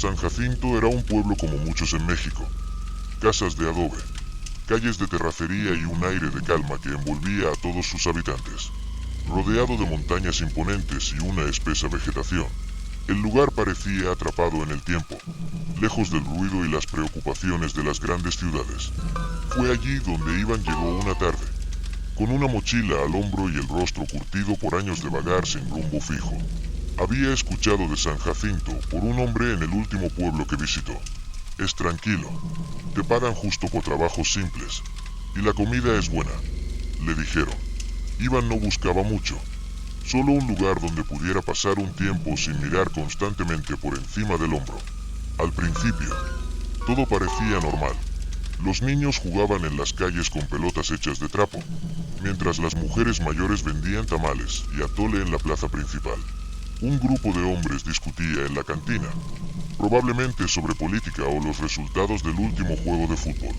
San Jacinto era un pueblo como muchos en México. Casas de adobe, calles de terracería y un aire de calma que envolvía a todos sus habitantes. Rodeado de montañas imponentes y una espesa vegetación, el lugar parecía atrapado en el tiempo, lejos del ruido y las preocupaciones de las grandes ciudades. Fue allí donde Iván llegó una tarde, con una mochila al hombro y el rostro curtido por años de vagar sin rumbo fijo. Había escuchado de San Jacinto por un hombre en el último pueblo que visitó. Es tranquilo, te pagan justo por trabajos simples, y la comida es buena, le dijeron. Iván no buscaba mucho, solo un lugar donde pudiera pasar un tiempo sin mirar constantemente por encima del hombro. Al principio, todo parecía normal. Los niños jugaban en las calles con pelotas hechas de trapo, mientras las mujeres mayores vendían tamales y atole en la plaza principal. Un grupo de hombres discutía en la cantina, probablemente sobre política o los resultados del último juego de fútbol.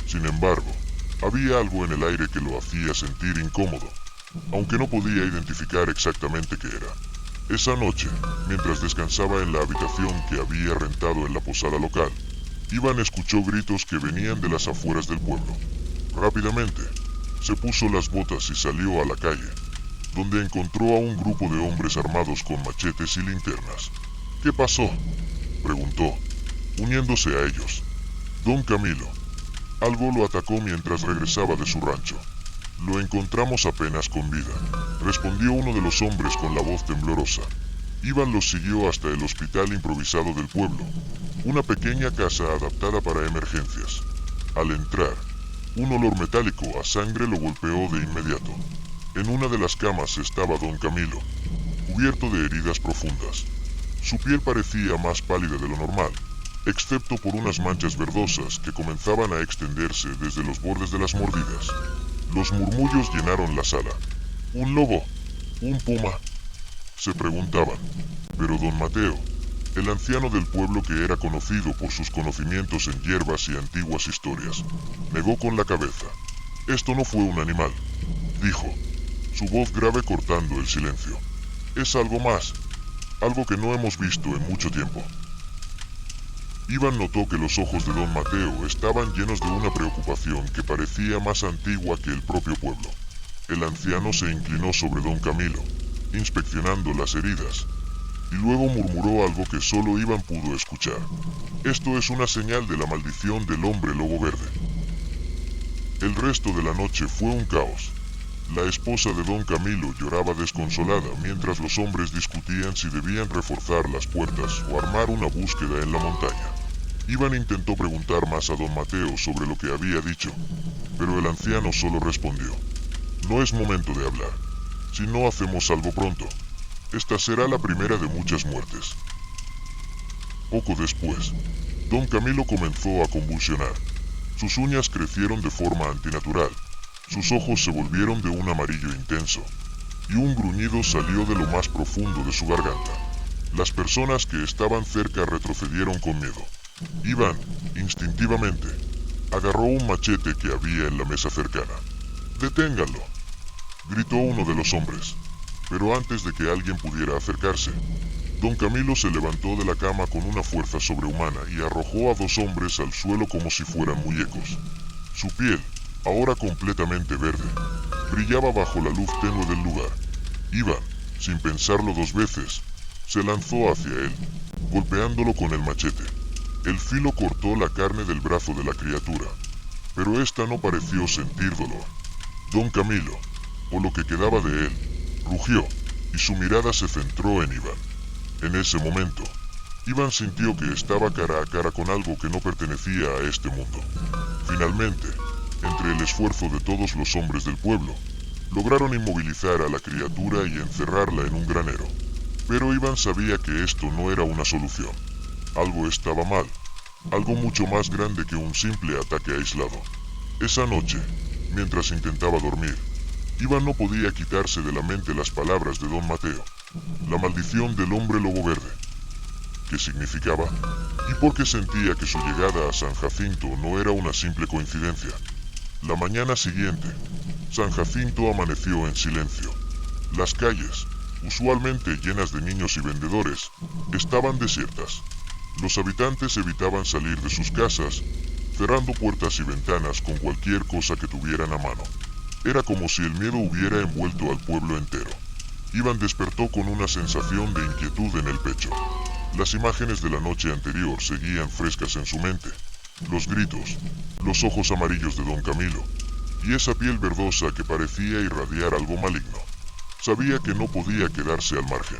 Sin embargo, había algo en el aire que lo hacía sentir incómodo, aunque no podía identificar exactamente qué era. Esa noche, mientras descansaba en la habitación que había rentado en la posada local, Iván escuchó gritos que venían de las afueras del pueblo. Rápidamente, se puso las botas y salió a la calle, donde encontró a un grupo de hombres armados con machetes y linternas. ¿Qué pasó?, preguntó, uniéndose a ellos. Don Camilo. Algo lo atacó mientras regresaba de su rancho. Lo encontramos apenas con vida, respondió uno de los hombres con la voz temblorosa. Iván los siguió hasta el hospital improvisado del pueblo, una pequeña casa adaptada para emergencias. Al entrar, un olor metálico a sangre lo golpeó de inmediato. En una de las camas estaba don Camilo, cubierto de heridas profundas. Su piel parecía más pálida de lo normal, excepto por unas manchas verdosas que comenzaban a extenderse desde los bordes de las mordidas. Los murmullos llenaron la sala. ¿Un lobo? ¿Un puma?, se preguntaban. Pero don Mateo, el anciano del pueblo que era conocido por sus conocimientos en hierbas y antiguas historias, negó con la cabeza. Esto no fue un animal, dijo, su voz grave cortando el silencio. Es algo más, algo que no hemos visto en mucho tiempo. Iván notó que los ojos de don Mateo estaban llenos de una preocupación que parecía más antigua que el propio pueblo. El anciano se inclinó sobre don Camilo, inspeccionando las heridas, y luego murmuró algo que solo Iván pudo escuchar. Esto es una señal de la maldición del hombre lobo verde. El resto de la noche fue un caos. La esposa de don Camilo lloraba desconsolada mientras los hombres discutían si debían reforzar las puertas o armar una búsqueda en la montaña. Iván intentó preguntar más a don Mateo sobre lo que había dicho, pero el anciano solo respondió: no es momento de hablar. Si no hacemos algo pronto, esta será la primera de muchas muertes. Poco después, don Camilo comenzó a convulsionar. Sus uñas crecieron de forma antinatural, sus ojos se volvieron de un amarillo intenso, y un gruñido salió de lo más profundo de su garganta. Las personas que estaban cerca retrocedieron con miedo. Iván, instintivamente, agarró un machete que había en la mesa cercana. «¡Deténganlo!», gritó uno de los hombres. Pero antes de que alguien pudiera acercarse, don Camilo se levantó de la cama con una fuerza sobrehumana y arrojó a dos hombres al suelo como si fueran muñecos. Su piel, ahora completamente verde, brillaba bajo la luz tenue del lugar. Iván, sin pensarlo dos veces, se lanzó hacia él, golpeándolo con el machete. El filo cortó la carne del brazo de la criatura, pero ésta no pareció sentir dolor. Don Camilo, o lo que quedaba de él, rugió, y su mirada se centró en Iván. En ese momento, Iván sintió que estaba cara a cara con algo que no pertenecía a este mundo. Finalmente, entre el esfuerzo de todos los hombres del pueblo, lograron inmovilizar a la criatura y encerrarla en un granero. Pero Iván sabía que esto no era una solución. Algo estaba mal, algo mucho más grande que un simple ataque aislado. Esa noche, mientras intentaba dormir, Iván no podía quitarse de la mente las palabras de don Mateo. La maldición del hombre lobo verde. ¿Qué significaba? Y por qué sentía que su llegada a San Jacinto no era una simple coincidencia. La mañana siguiente, San Jacinto amaneció en silencio. Las calles, usualmente llenas de niños y vendedores, estaban desiertas. Los habitantes evitaban salir de sus casas, cerrando puertas y ventanas con cualquier cosa que tuvieran a mano. Era como si el miedo hubiera envuelto al pueblo entero. Iván despertó con una sensación de inquietud en el pecho. Las imágenes de la noche anterior seguían frescas en su mente. Los gritos, los ojos amarillos de don Camilo, y esa piel verdosa que parecía irradiar algo maligno. Sabía que no podía quedarse al margen.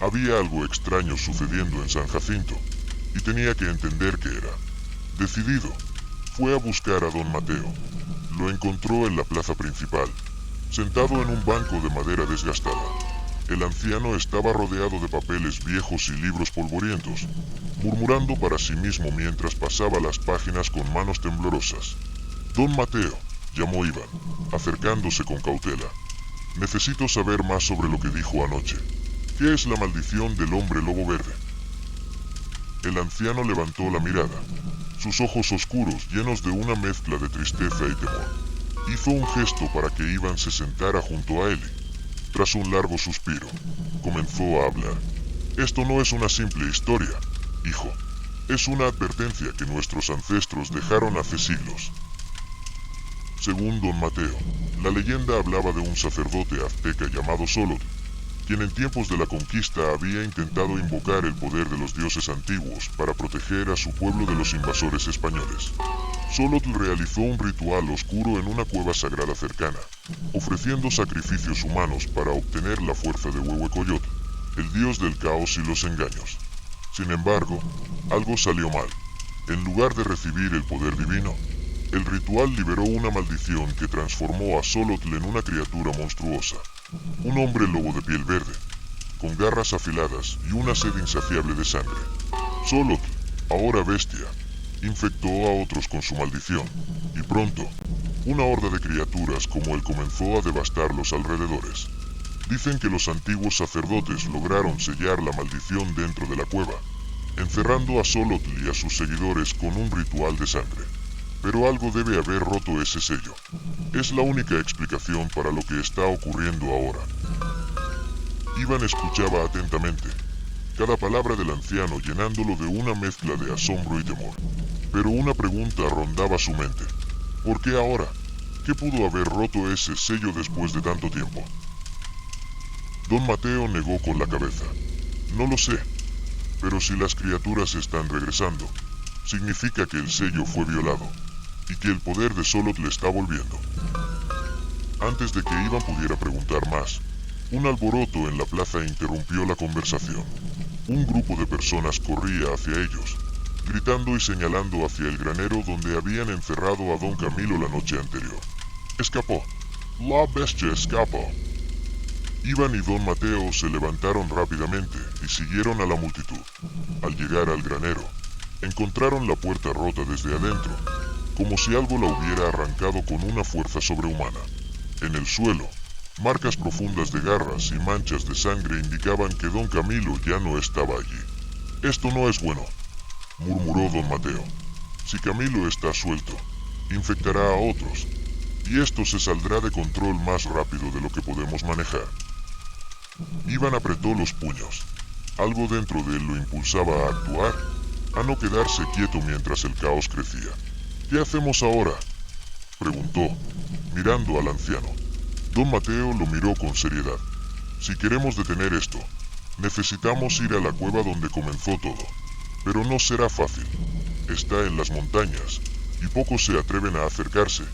Había algo extraño sucediendo en San Jacinto, y tenía que entender qué era. Decidido, fue a buscar a don Mateo. Lo encontró en la plaza principal, sentado en un banco de madera desgastada. El anciano estaba rodeado de papeles viejos y libros polvorientos, murmurando para sí mismo mientras pasaba las páginas con manos temblorosas. Don Mateo, llamó Iván, acercándose con cautela. Necesito saber más sobre lo que dijo anoche. ¿Qué es la maldición del hombre lobo verde? El anciano levantó la mirada. Sus ojos oscuros, llenos de una mezcla de tristeza y temor. Hizo un gesto para que Iván se sentara junto a él. Tras un largo suspiro, comenzó a hablar. Esto no es una simple historia, hijo. Es una advertencia que nuestros ancestros dejaron hace siglos. Según don Mateo, la leyenda hablaba de un sacerdote azteca llamado Xolotl, quien en tiempos de la conquista había intentado invocar el poder de los dioses antiguos para proteger a su pueblo de los invasores españoles. Xolotl realizó un ritual oscuro en una cueva sagrada cercana, ofreciendo sacrificios humanos para obtener la fuerza de Huehuecoyotl, el dios del caos y los engaños. Sin embargo, algo salió mal. En lugar de recibir el poder divino, el ritual liberó una maldición que transformó a Xolotl en una criatura monstruosa. Un hombre lobo de piel verde, con garras afiladas y una sed insaciable de sangre. Xolotl, ahora bestia, infectó a otros con su maldición, y pronto, una horda de criaturas como él comenzó a devastar los alrededores. Dicen que los antiguos sacerdotes lograron sellar la maldición dentro de la cueva, encerrando a Xolotl y a sus seguidores con un ritual de sangre. Pero algo debe haber roto ese sello. Es la única explicación para lo que está ocurriendo ahora. Iván escuchaba atentamente, cada palabra del anciano llenándolo de una mezcla de asombro y temor. Pero una pregunta rondaba su mente. ¿Por qué ahora? ¿Qué pudo haber roto ese sello después de tanto tiempo? Don Mateo negó con la cabeza. No lo sé, pero si las criaturas están regresando, significa que el sello fue violado, y que el poder de Xolotl le está volviendo. Antes de que Iván pudiera preguntar más, un alboroto en la plaza interrumpió la conversación. Un grupo de personas corría hacia ellos, gritando y señalando hacia el granero donde habían encerrado a don Camilo la noche anterior. Escapó. La bestia escapó. Iván y don Mateo se levantaron rápidamente y siguieron a la multitud. Al llegar al granero, encontraron la puerta rota desde adentro, como si algo la hubiera arrancado con una fuerza sobrehumana. En el suelo, marcas profundas de garras y manchas de sangre indicaban que don Camilo ya no estaba allí. Esto no es bueno, murmuró don Mateo. Si Camilo está suelto, infectará a otros, y esto se saldrá de control más rápido de lo que podemos manejar. Iván apretó los puños. Algo dentro de él lo impulsaba a actuar, a no quedarse quieto mientras el caos crecía. ¿Qué hacemos ahora?, preguntó, mirando al anciano. Don Mateo lo miró con seriedad. Si queremos detener esto, necesitamos ir a la cueva donde comenzó todo. Pero no será fácil. Está en las montañas, y pocos se atreven a acercarse,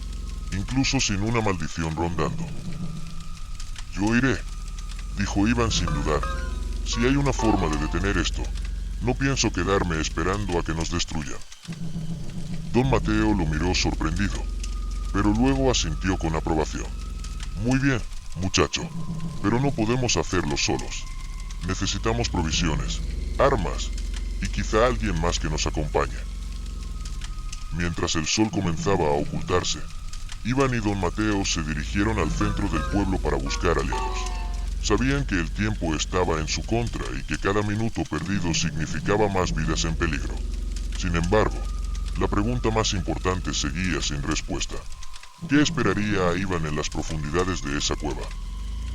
incluso sin una maldición rondando. Yo iré, dijo Iván sin dudar. Si hay una forma de detener esto, no pienso quedarme esperando a que nos destruyan. Don Mateo lo miró sorprendido, pero luego asintió con aprobación. Muy bien, muchacho, pero no podemos hacerlo solos. Necesitamos provisiones, armas, y quizá alguien más que nos acompañe. Mientras el sol comenzaba a ocultarse, Iván y don Mateo se dirigieron al centro del pueblo para buscar aliados. Sabían que el tiempo estaba en su contra y que cada minuto perdido significaba más vidas en peligro. Sin embargo, la pregunta más importante seguía sin respuesta. ¿Qué esperaría a Iván en las profundidades de esa cueva?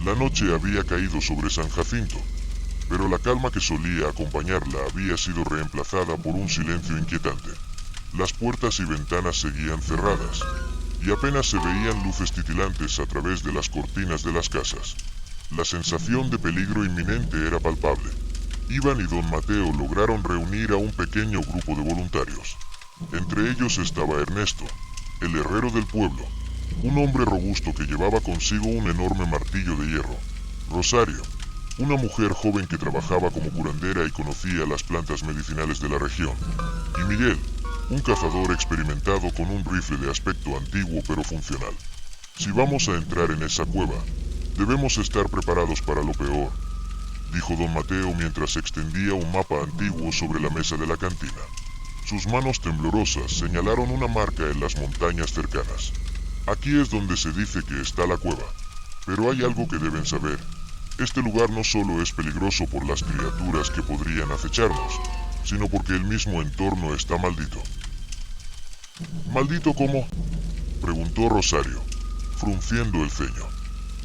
La noche había caído sobre San Jacinto, pero la calma que solía acompañarla había sido reemplazada por un silencio inquietante. Las puertas y ventanas seguían cerradas, y apenas se veían luces titilantes a través de las cortinas de las casas. La sensación de peligro inminente era palpable. Iván y don Mateo lograron reunir a un pequeño grupo de voluntarios. Entre ellos estaba Ernesto, el herrero del pueblo, un hombre robusto que llevaba consigo un enorme martillo de hierro. Rosario, una mujer joven que trabajaba como curandera y conocía las plantas medicinales de la región. Y Miguel, un cazador experimentado con un rifle de aspecto antiguo pero funcional. Si vamos a entrar en esa cueva, debemos estar preparados para lo peor, dijo don Mateo mientras extendía un mapa antiguo sobre la mesa de la cantina. Sus manos temblorosas señalaron una marca en las montañas cercanas. Aquí es donde se dice que está la cueva, pero hay algo que deben saber. Este lugar no solo es peligroso por las criaturas que podrían acecharnos, sino porque el mismo entorno está maldito. ¿Maldito cómo?, preguntó Rosario, frunciendo el ceño.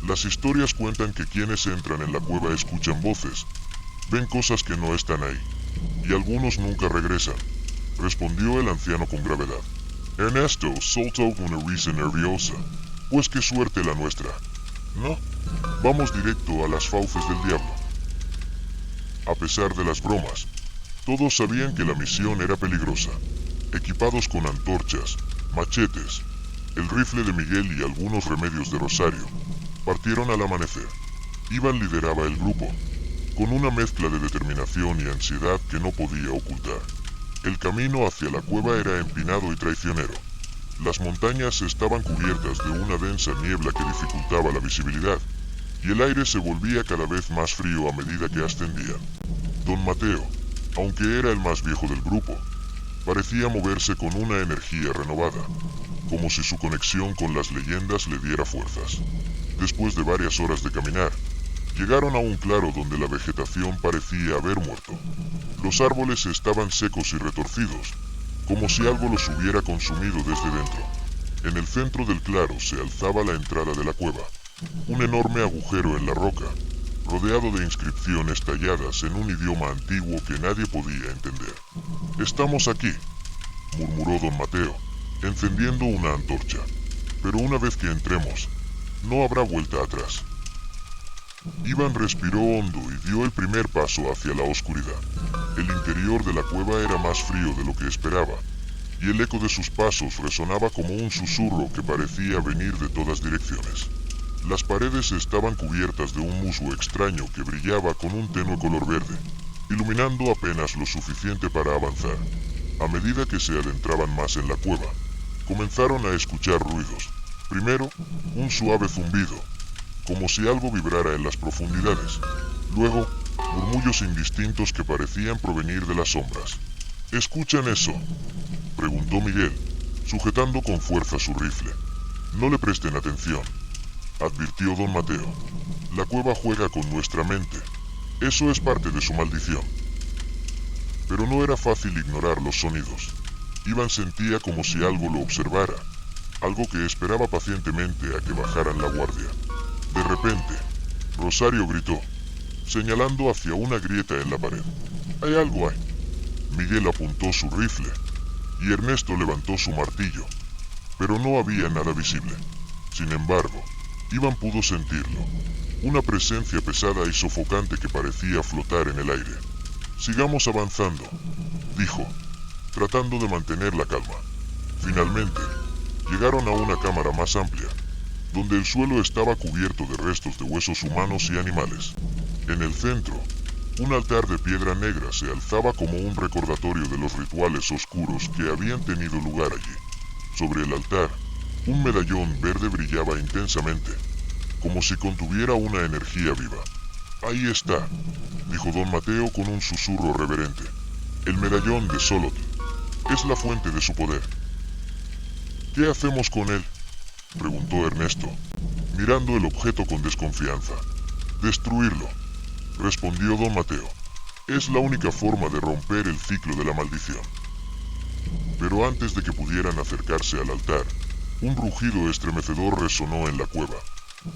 Las historias cuentan que quienes entran en la cueva escuchan voces, ven cosas que no están ahí, y algunos nunca regresan, respondió el anciano con gravedad. Ernesto soltó una risa nerviosa. Pues qué suerte la nuestra. No, vamos directo a las fauces del diablo. A pesar de las bromas, todos sabían que la misión era peligrosa. Equipados con antorchas, machetes, el rifle de Miguel y algunos remedios de Rosario, partieron al amanecer. Iván lideraba el grupo, con una mezcla de determinación y ansiedad que no podía ocultar. El camino hacia la cueva era empinado y traicionero. Las montañas estaban cubiertas de una densa niebla que dificultaba la visibilidad, y el aire se volvía cada vez más frío a medida que ascendían. Don Mateo, aunque era el más viejo del grupo, parecía moverse con una energía renovada, como si su conexión con las leyendas le diera fuerzas. Después de varias horas de caminar, llegaron a un claro donde la vegetación parecía haber muerto. Los árboles estaban secos y retorcidos, como si algo los hubiera consumido desde dentro. En el centro del claro se alzaba la entrada de la cueva, un enorme agujero en la roca, rodeado de inscripciones talladas en un idioma antiguo que nadie podía entender. «Estamos aquí», murmuró don Mateo, encendiendo una antorcha. «Pero una vez que entremos, no habrá vuelta atrás». Iván respiró hondo y dio el primer paso hacia la oscuridad. El interior de la cueva era más frío de lo que esperaba, y el eco de sus pasos resonaba como un susurro que parecía venir de todas direcciones. Las paredes estaban cubiertas de un musgo extraño que brillaba con un tenue color verde, iluminando apenas lo suficiente para avanzar. A medida que se adentraban más en la cueva, comenzaron a escuchar ruidos. Primero, un suave zumbido, como si algo vibrara en las profundidades. Luego, murmullos indistintos que parecían provenir de las sombras. ¿Escuchan eso?, preguntó Miguel, sujetando con fuerza su rifle. No le presten atención, advirtió don Mateo. La cueva juega con nuestra mente. Eso es parte de su maldición. Pero no era fácil ignorar los sonidos. Iván sentía como si algo lo observara, algo que esperaba pacientemente a que bajaran la guardia. De repente, Rosario gritó, señalando hacia una grieta en la pared. «Hay algo ahí». Miguel apuntó su rifle, y Ernesto levantó su martillo, pero no había nada visible. Sin embargo, Iván pudo sentirlo, una presencia pesada y sofocante que parecía flotar en el aire. «Sigamos avanzando», dijo, tratando de mantener la calma. Finalmente, llegaron a una cámara más amplia, donde el suelo estaba cubierto de restos de huesos humanos y animales. En el centro, un altar de piedra negra se alzaba como un recordatorio de los rituales oscuros que habían tenido lugar allí. Sobre el altar, un medallón verde brillaba intensamente, como si contuviera una energía viva. «Ahí está», dijo don Mateo con un susurro reverente. «El medallón de Xolotl. Es la fuente de su poder». «¿Qué hacemos con él?», preguntó Ernesto, mirando el objeto con desconfianza. «Destruirlo», respondió don Mateo. «Es la única forma de romper el ciclo de la maldición». Pero antes de que pudieran acercarse al altar, un rugido estremecedor resonó en la cueva,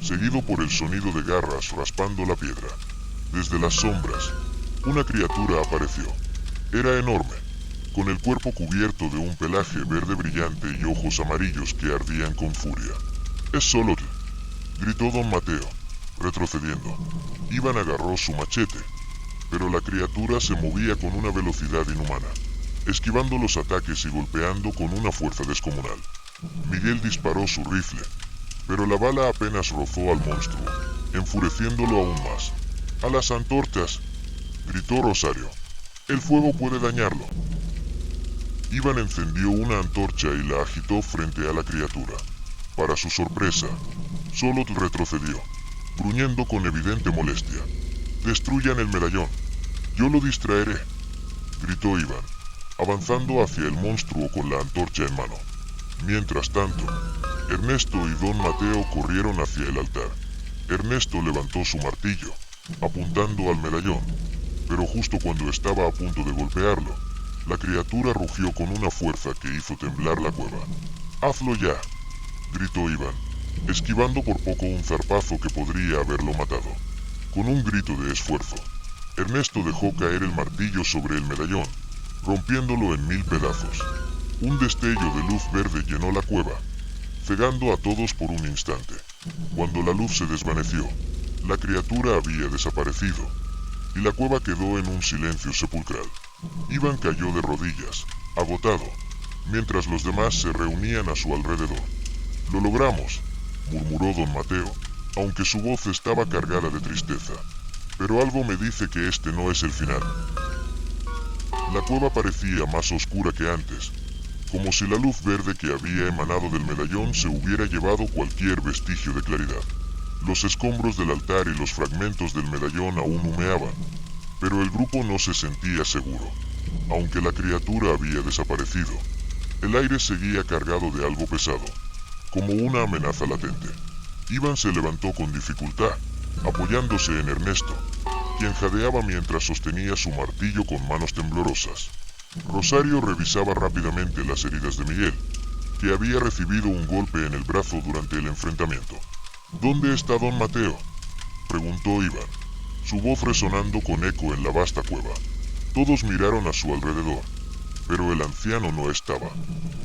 seguido por el sonido de garras raspando la piedra. Desde las sombras, una criatura apareció. Era enorme, con el cuerpo cubierto de un pelaje verde brillante y ojos amarillos que ardían con furia. «¡Es Xolotl!», gritó don Mateo, retrocediendo. Iván agarró su machete, pero la criatura se movía con una velocidad inhumana, esquivando los ataques y golpeando con una fuerza descomunal. Miguel disparó su rifle, pero la bala apenas rozó al monstruo, enfureciéndolo aún más. «¡A las antorchas!», gritó Rosario. «El fuego puede dañarlo». Iván encendió una antorcha y la agitó frente a la criatura. Para su sorpresa, Xolotl retrocedió, gruñendo con evidente molestia. «¡Destruyan el medallón! ¡Yo lo distraeré!», gritó Iván, avanzando hacia el monstruo con la antorcha en mano. Mientras tanto, Ernesto y don Mateo corrieron hacia el altar. Ernesto levantó su martillo, apuntando al medallón, pero justo cuando estaba a punto de golpearlo, la criatura rugió con una fuerza que hizo temblar la cueva. «¡Hazlo ya!», gritó Iván, esquivando por poco un zarpazo que podría haberlo matado. Con un grito de esfuerzo, Ernesto dejó caer el martillo sobre el medallón, rompiéndolo en 1000 pedazos. Un destello de luz verde llenó la cueva, cegando a todos por un instante. Cuando la luz se desvaneció, la criatura había desaparecido, y la cueva quedó en un silencio sepulcral. Iván cayó de rodillas, agotado, mientras los demás se reunían a su alrededor. «Lo logramos», murmuró don Mateo, aunque su voz estaba cargada de tristeza. «Pero algo me dice que este no es el final». La cueva parecía más oscura que antes, como si la luz verde que había emanado del medallón se hubiera llevado cualquier vestigio de claridad. Los escombros del altar y los fragmentos del medallón aún humeaban, pero el grupo no se sentía seguro. Aunque la criatura había desaparecido, el aire seguía cargado de algo pesado, como una amenaza latente. Iván se levantó con dificultad, apoyándose en Ernesto, quien jadeaba mientras sostenía su martillo con manos temblorosas. Rosario revisaba rápidamente las heridas de Miguel, que había recibido un golpe en el brazo durante el enfrentamiento. «¿Dónde está don Mateo?», preguntó Iván, su voz resonando con eco en la vasta cueva. Todos miraron a su alrededor, pero el anciano no estaba.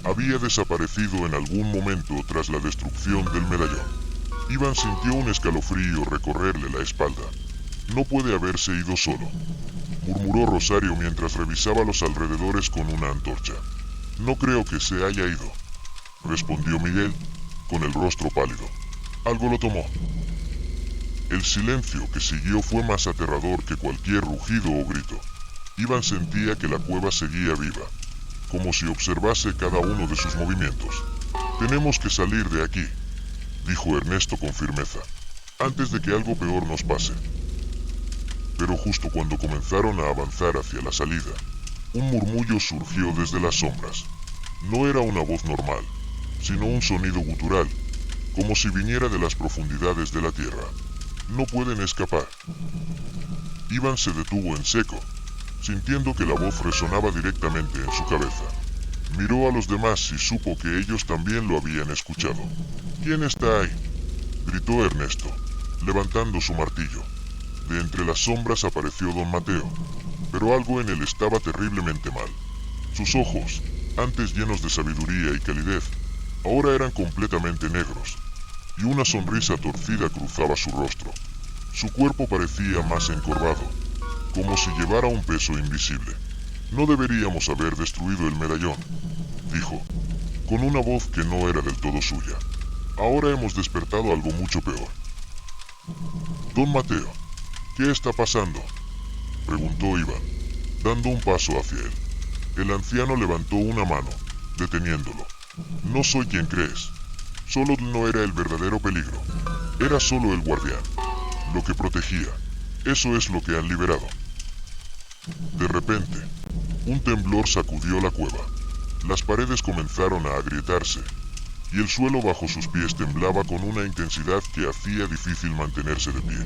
Había desaparecido en algún momento tras la destrucción del medallón. Iván sintió un escalofrío recorrerle la espalda. «No puede haberse ido solo», murmuró Rosario mientras revisaba los alrededores con una antorcha. «No creo que se haya ido», respondió Miguel, con el rostro pálido. «Algo lo tomó». El silencio que siguió fue más aterrador que cualquier rugido o grito. Iván sentía que la cueva seguía viva, como si observase cada uno de sus movimientos. «Tenemos que salir de aquí», dijo Ernesto con firmeza, «antes de que algo peor nos pase». Pero justo cuando comenzaron a avanzar hacia la salida, un murmullo surgió desde las sombras. No era una voz normal, sino un sonido gutural, como si viniera de las profundidades de la tierra. «No pueden escapar». Iván se detuvo en seco, sintiendo que la voz resonaba directamente en su cabeza. Miró a los demás y supo que ellos también lo habían escuchado. «¿Quién está ahí?», gritó Ernesto, levantando su martillo. De entre las sombras apareció don Mateo, pero algo en él estaba terriblemente mal. Sus ojos, antes llenos de sabiduría y calidez, ahora eran completamente negros, y una sonrisa torcida cruzaba su rostro. Su cuerpo parecía más encorvado, como si llevara un peso invisible. «No deberíamos haber destruido el medallón», dijo, con una voz que no era del todo suya. «Ahora hemos despertado algo mucho peor». «Don Mateo, ¿qué está pasando?», preguntó Iván, dando un paso hacia él. El anciano levantó una mano, deteniéndolo. «No soy quien crees. Xolotl no era el verdadero peligro. Era solo el guardián, lo que protegía. Eso es lo que han liberado». De repente, un temblor sacudió la cueva. Las paredes comenzaron a agrietarse, y el suelo bajo sus pies temblaba con una intensidad que hacía difícil mantenerse de pie.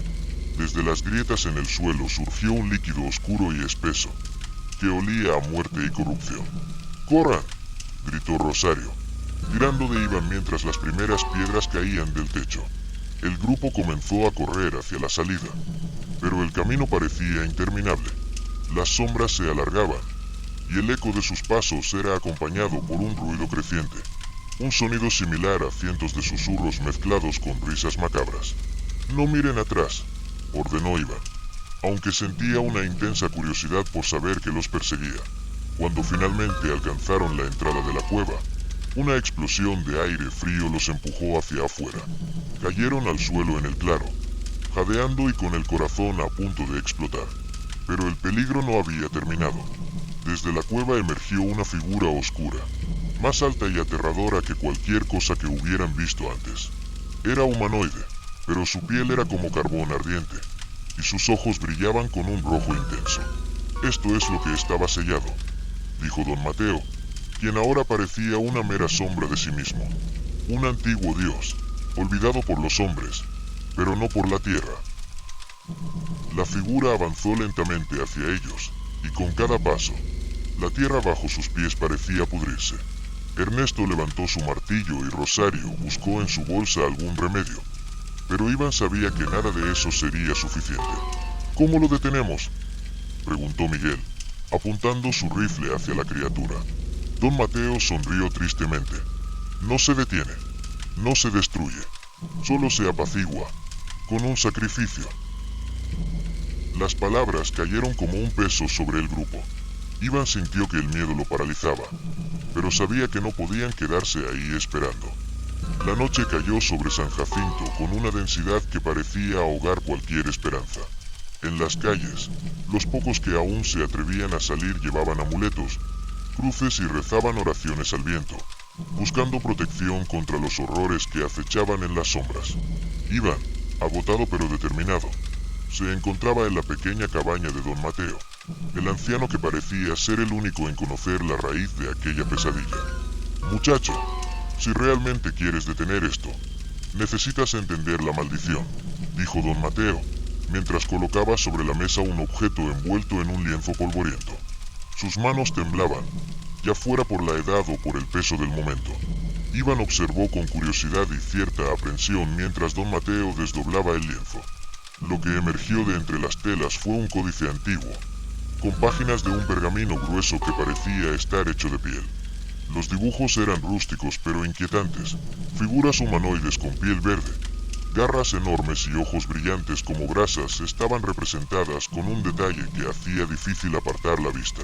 Desde las grietas en el suelo surgió un líquido oscuro y espeso, que olía a muerte y corrupción. «¡Corran!», gritó Rosario, tirando de Iván mientras las primeras piedras caían del techo. El grupo comenzó a correr hacia la salida. pero el camino parecía interminable. Las sombras se alargaban, y el eco de sus pasos era acompañado por un ruido creciente, un sonido similar a cientos de susurros mezclados con risas macabras. «No miren atrás», ordenó Ivan, aunque sentía una intensa curiosidad por saber qué los perseguía. Cuando finalmente alcanzaron la entrada de la cueva, una explosión de aire frío los empujó hacia afuera. Cayeron al suelo en el claro, jadeando y con el corazón a punto de explotar. Pero el peligro no había terminado. Desde la cueva emergió una figura oscura, más alta y aterradora que cualquier cosa que hubieran visto antes. Era humanoide, pero su piel era como carbón ardiente, y sus ojos brillaban con un rojo intenso. «Esto es lo que estaba sellado», dijo don Mateo, quien ahora parecía una mera sombra de sí mismo. Un antiguo dios, olvidado por los hombres, pero no por la tierra. La figura avanzó lentamente hacia ellos, y con cada paso, la tierra bajo sus pies parecía pudrirse. Ernesto levantó su martillo y Rosario buscó en su bolsa algún remedio, pero Iván sabía que nada de eso sería suficiente. «¿Cómo lo detenemos?», preguntó Miguel, apuntando su rifle hacia la criatura. Don Mateo sonrió tristemente. «No se detiene, no se destruye, solo se apacigua, con un sacrificio». Las palabras cayeron como un peso sobre el grupo. Iván sintió que el miedo lo paralizaba, pero sabía que no podían quedarse ahí esperando. La noche cayó sobre San Jacinto con una densidad que parecía ahogar cualquier esperanza. En las calles, los pocos que aún se atrevían a salir llevaban amuletos, cruces y rezaban oraciones al viento, buscando protección contra los horrores que acechaban en las sombras. Iván, agotado pero determinado, se encontraba en la pequeña cabaña de don Mateo, el anciano que parecía ser el único en conocer la raíz de aquella pesadilla. «Muchacho, si realmente quieres detener esto, necesitas entender la maldición», dijo don Mateo, mientras colocaba sobre la mesa un objeto envuelto en un lienzo polvoriento. Sus manos temblaban, ya fuera por la edad o por el peso del momento. Iván observó con curiosidad y cierta aprensión mientras don Mateo desdoblaba el lienzo. Lo que emergió de entre las telas fue un códice antiguo, con páginas de un pergamino grueso que parecía estar hecho de piel. Los dibujos eran rústicos pero inquietantes, figuras humanoides con piel verde, garras enormes y ojos brillantes como brasas estaban representadas con un detalle que hacía difícil apartar la vista.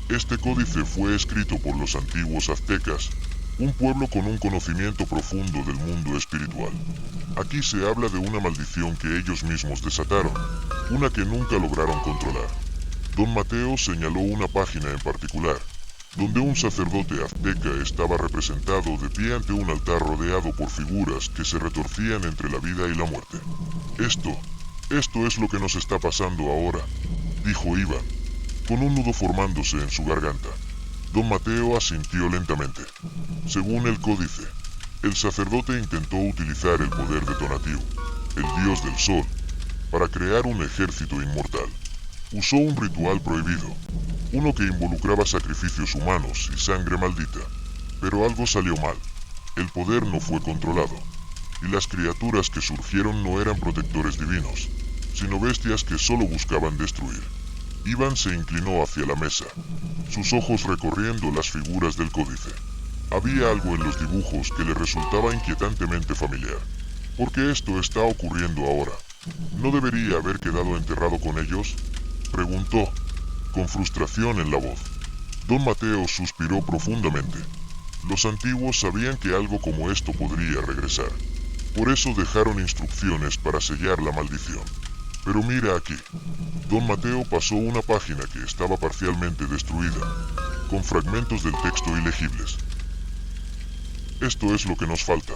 Este códice fue escrito por los antiguos aztecas, un pueblo con un conocimiento profundo del mundo espiritual. Aquí se habla de una maldición que ellos mismos desataron, una que nunca lograron controlar. Don Mateo señaló una página en particular, donde un sacerdote azteca estaba representado de pie ante un altar rodeado por figuras que se retorcían entre la vida y la muerte. Esto es lo que nos está pasando ahora», dijo Iván, con un nudo formándose en su garganta. Don Mateo asintió lentamente. Según el códice, el sacerdote intentó utilizar el poder de Tonatiuh, el dios del sol, para crear un ejército inmortal. Usó un ritual prohibido, uno que involucraba sacrificios humanos y sangre maldita, pero algo salió mal. El poder no fue controlado, y las criaturas que surgieron no eran protectores divinos, sino bestias que solo buscaban destruir. Iván se inclinó hacia la mesa, sus ojos recorriendo las figuras del códice. Había algo en los dibujos que le resultaba inquietantemente familiar. ¿Por qué esto está ocurriendo ahora? ¿No debería haber quedado enterrado con ellos?, preguntó, con frustración en la voz. Don Mateo suspiró profundamente. Los antiguos sabían que algo como esto podría regresar. Por eso dejaron instrucciones para sellar la maldición. Pero mira aquí. Don Mateo pasó una página que estaba parcialmente destruida, con fragmentos del texto ilegibles. «Esto es lo que nos falta.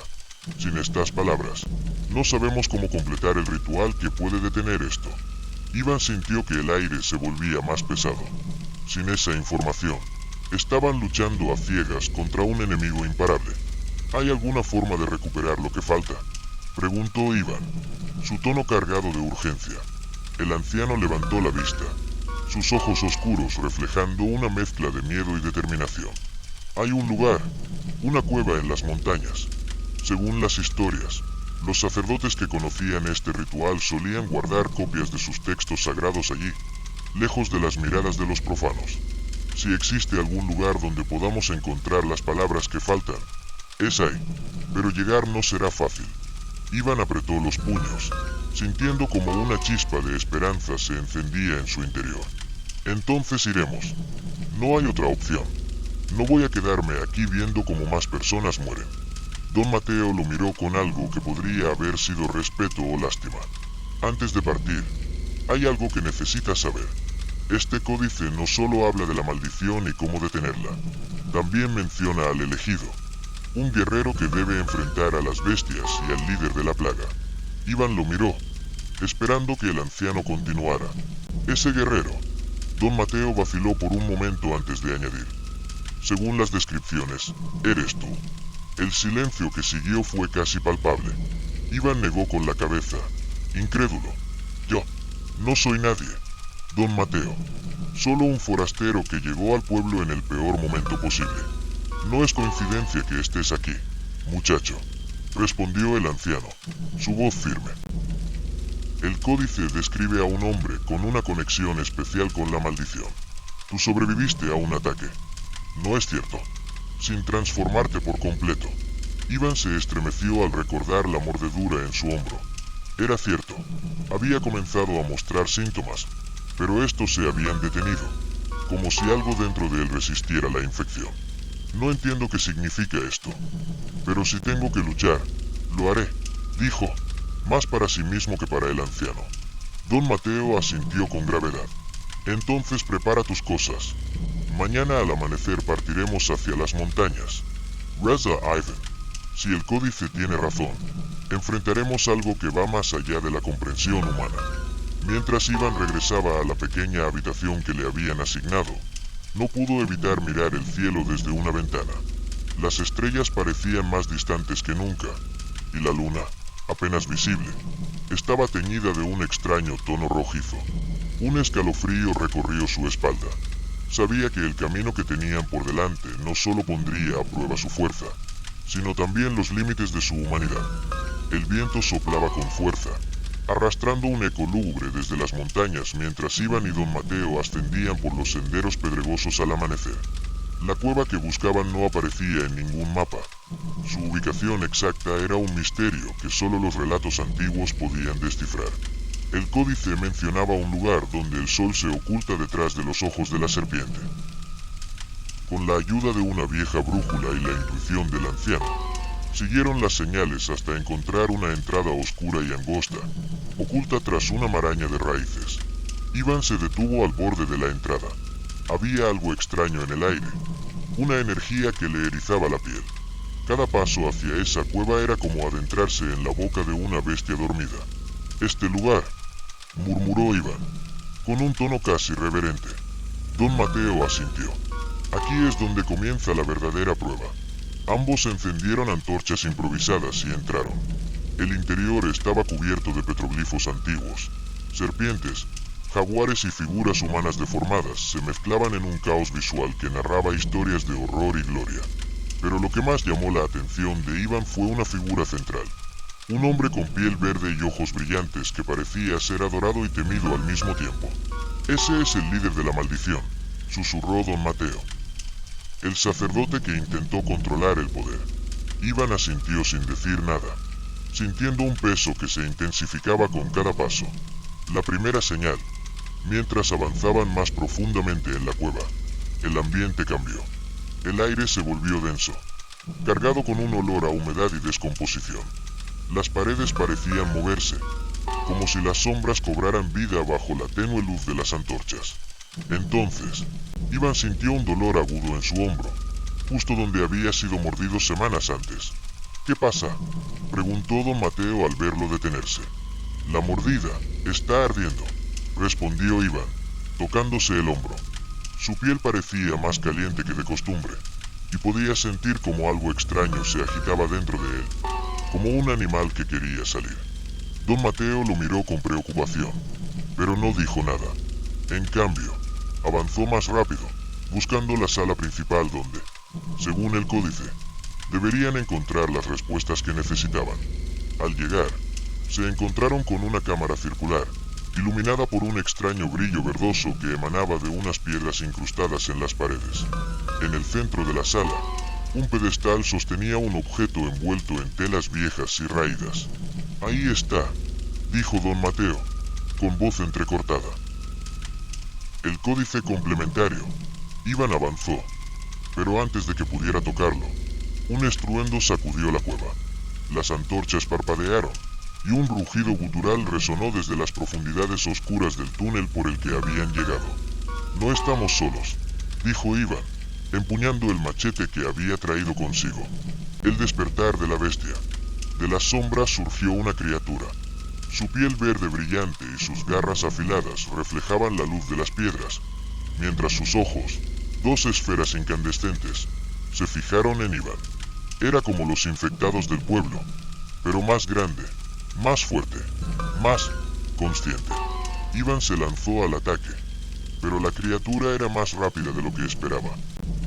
Sin estas palabras, no sabemos cómo completar el ritual que puede detener esto». Iván sintió que el aire se volvía más pesado. Sin esa información, estaban luchando a ciegas contra un enemigo imparable. ¿Hay alguna forma de recuperar lo que falta?, preguntó Iván, su tono cargado de urgencia. El anciano levantó la vista, sus ojos oscuros reflejando una mezcla de miedo y determinación. «Hay un lugar, una cueva en las montañas. Según las historias, Los sacerdotes que conocían este ritual solían guardar copias de sus textos sagrados allí, lejos de las miradas de los profanos. Si existe algún lugar donde podamos encontrar las palabras que faltan, es ahí, pero llegar no será fácil. Iván apretó los puños, sintiendo como una chispa de esperanza se encendía en su interior. Entonces iremos. No hay otra opción. No voy a quedarme aquí viendo cómo más personas mueren. Don Mateo lo miró con algo que podría haber sido respeto o lástima. Antes de partir, hay algo que necesitas saber. Este códice no solo habla de la maldición y cómo detenerla, también menciona al elegido, un guerrero que debe enfrentar a las bestias y al líder de la plaga. Iván lo miró, esperando que el anciano continuara. Ese guerrero. Don Mateo vaciló por un momento antes de añadir. Según las descripciones, eres tú. El silencio que siguió fue casi palpable. Iván negó con la cabeza, incrédulo. Yo, no soy nadie. Don Mateo, solo un forastero que llegó al pueblo en el peor momento posible. No es coincidencia que estés aquí, muchacho, respondió el anciano, su voz firme. El códice describe a un hombre con una conexión especial con la maldición. Tú sobreviviste a un ataque. No es cierto. Sin transformarte por completo. Iván se estremeció al recordar la mordedura en su hombro. Era cierto. Había comenzado a mostrar síntomas, pero estos se habían detenido, como si algo dentro de él resistiera la infección. No entiendo qué significa esto, pero si tengo que luchar, lo haré, dijo, más para sí mismo que para el anciano. Don Mateo asintió con gravedad. Entonces prepara tus cosas. Mañana al amanecer partiremos hacia las montañas. Reza Ivan, si el códice tiene razón, enfrentaremos algo que va más allá de la comprensión humana. Mientras Iván regresaba a la pequeña habitación que le habían asignado, no pudo evitar mirar el cielo desde una ventana. Las estrellas parecían más distantes que nunca, y la luna, apenas visible, estaba teñida de un extraño tono rojizo. Un escalofrío recorrió su espalda. Sabía que el camino que tenían por delante no solo pondría a prueba su fuerza, sino también los límites de su humanidad. El viento soplaba con fuerza, arrastrando un eco lúgubre desde las montañas mientras Iván y Don Mateo ascendían por los senderos pedregosos al amanecer. La cueva que buscaban no aparecía en ningún mapa. Su ubicación exacta era un misterio que solo los relatos antiguos podían descifrar. El códice mencionaba un lugar donde el sol se oculta detrás de los ojos de la serpiente. Con la ayuda de una vieja brújula y la intuición del anciano, siguieron las señales hasta encontrar una entrada oscura y angosta, oculta tras una maraña de raíces. Iván se detuvo al borde de la entrada. Había algo extraño en el aire, una energía que le erizaba la piel. Cada paso hacia esa cueva era como adentrarse en la boca de una bestia dormida. Este lugar, murmuró Iván, con un tono casi reverente. Don Mateo asintió. Aquí es donde comienza la verdadera prueba. Ambos encendieron antorchas improvisadas y entraron. El interior estaba cubierto de petroglifos antiguos. Serpientes, jaguares y figuras humanas deformadas se mezclaban en un caos visual que narraba historias de horror y gloria. Pero lo que más llamó la atención de Iván fue una figura central. Un hombre con piel verde y ojos brillantes que parecía ser adorado y temido al mismo tiempo. Ese es el líder de la maldición, susurró Don Mateo. El sacerdote que intentó controlar el poder. Iván asintió sin decir nada, sintiendo un peso que se intensificaba con cada paso. La primera señal, mientras avanzaban más profundamente en la cueva, el ambiente cambió. El aire se volvió denso, cargado con un olor a humedad y descomposición. Las paredes parecían moverse, como si las sombras cobraran vida bajo la tenue luz de las antorchas. Entonces, Iván sintió un dolor agudo en su hombro, justo donde había sido mordido semanas antes. ¿Qué pasa?, preguntó Don Mateo al verlo detenerse. La mordida está ardiendo, respondió Iván, tocándose el hombro. Su piel parecía más caliente que de costumbre, y podía sentir como algo extraño se agitaba dentro de él, como un animal que quería salir. Don Mateo lo miró con preocupación, pero no dijo nada. En cambio, avanzó más rápido, buscando la sala principal donde, según el códice, deberían encontrar las respuestas que necesitaban. Al llegar, se encontraron con una cámara circular, iluminada por un extraño brillo verdoso que emanaba de unas piedras incrustadas en las paredes. En el centro de la sala, un pedestal sostenía un objeto envuelto en telas viejas y raídas. Ahí está, dijo don Mateo, con voz entrecortada. El códice complementario. Iván avanzó, pero antes de que pudiera tocarlo, un estruendo sacudió la cueva. Las antorchas parpadearon, y un rugido gutural resonó desde las profundidades oscuras del túnel por el que habían llegado. No estamos solos, dijo Iván, empuñando el machete que había traído consigo. El despertar de la bestia. De las sombras surgió una criatura. Su piel verde brillante y sus garras afiladas reflejaban la luz de las piedras, mientras sus ojos, dos esferas incandescentes, se fijaron en Iván. Era como los infectados del pueblo, pero más grande, más fuerte, más consciente. Iván se lanzó al ataque, pero la criatura era más rápida de lo que esperaba.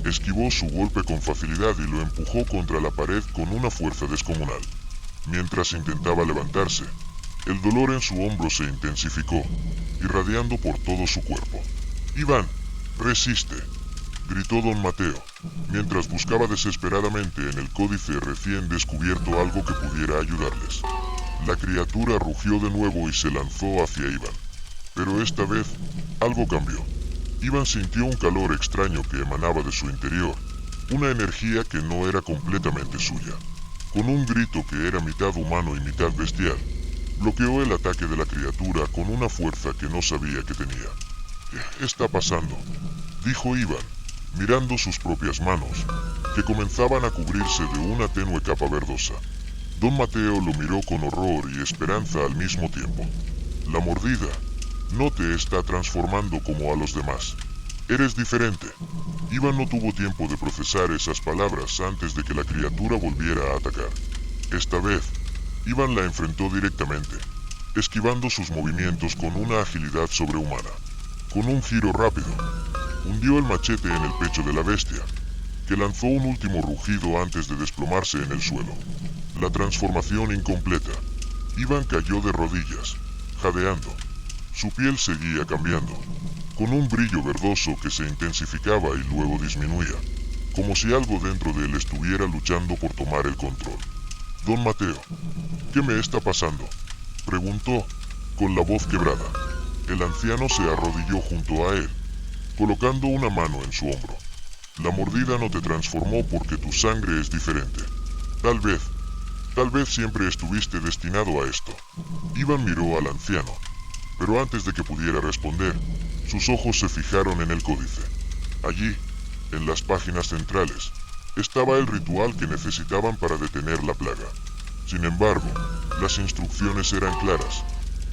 Esquivó su golpe con facilidad y lo empujó contra la pared con una fuerza descomunal. Mientras intentaba levantarse, el dolor en su hombro se intensificó, irradiando por todo su cuerpo. «Iván, resiste», gritó don Mateo, mientras buscaba desesperadamente en el códice recién descubierto algo que pudiera ayudarles. La criatura rugió de nuevo y se lanzó hacia Iván. Pero esta vez, algo cambió. Iván sintió un calor extraño que emanaba de su interior, una energía que no era completamente suya. Con un grito que era mitad humano y mitad bestial, bloqueó el ataque de la criatura con una fuerza que no sabía que tenía. «¿Qué está pasando?», dijo Iván, mirando sus propias manos, que comenzaban a cubrirse de una tenue capa verdosa. Don Mateo lo miró con horror y esperanza al mismo tiempo. «La mordida no te está transformando como a los demás. Eres diferente». Iván no tuvo tiempo de procesar esas palabras antes de que la criatura volviera a atacar. Esta vez, Iván la enfrentó directamente, esquivando sus movimientos con una agilidad sobrehumana. Con un giro rápido, hundió el machete en el pecho de la bestia, que lanzó un último rugido antes de desplomarse en el suelo. La transformación incompleta. Iván cayó de rodillas, jadeando. Su piel seguía cambiando, con un brillo verdoso que se intensificaba y luego disminuía, como si algo dentro de él estuviera luchando por tomar el control. «Don Mateo, ¿qué me está pasando?», preguntó, con la voz quebrada. El anciano se arrodilló junto a él, colocando una mano en su hombro. «La mordida no te transformó porque tu sangre es diferente. Tal vez siempre estuviste destinado a esto». Iván miró al anciano, pero antes de que pudiera responder, sus ojos se fijaron en el códice. Allí, en las páginas centrales, estaba el ritual que necesitaban para detener la plaga. Sin embargo, las instrucciones eran claras.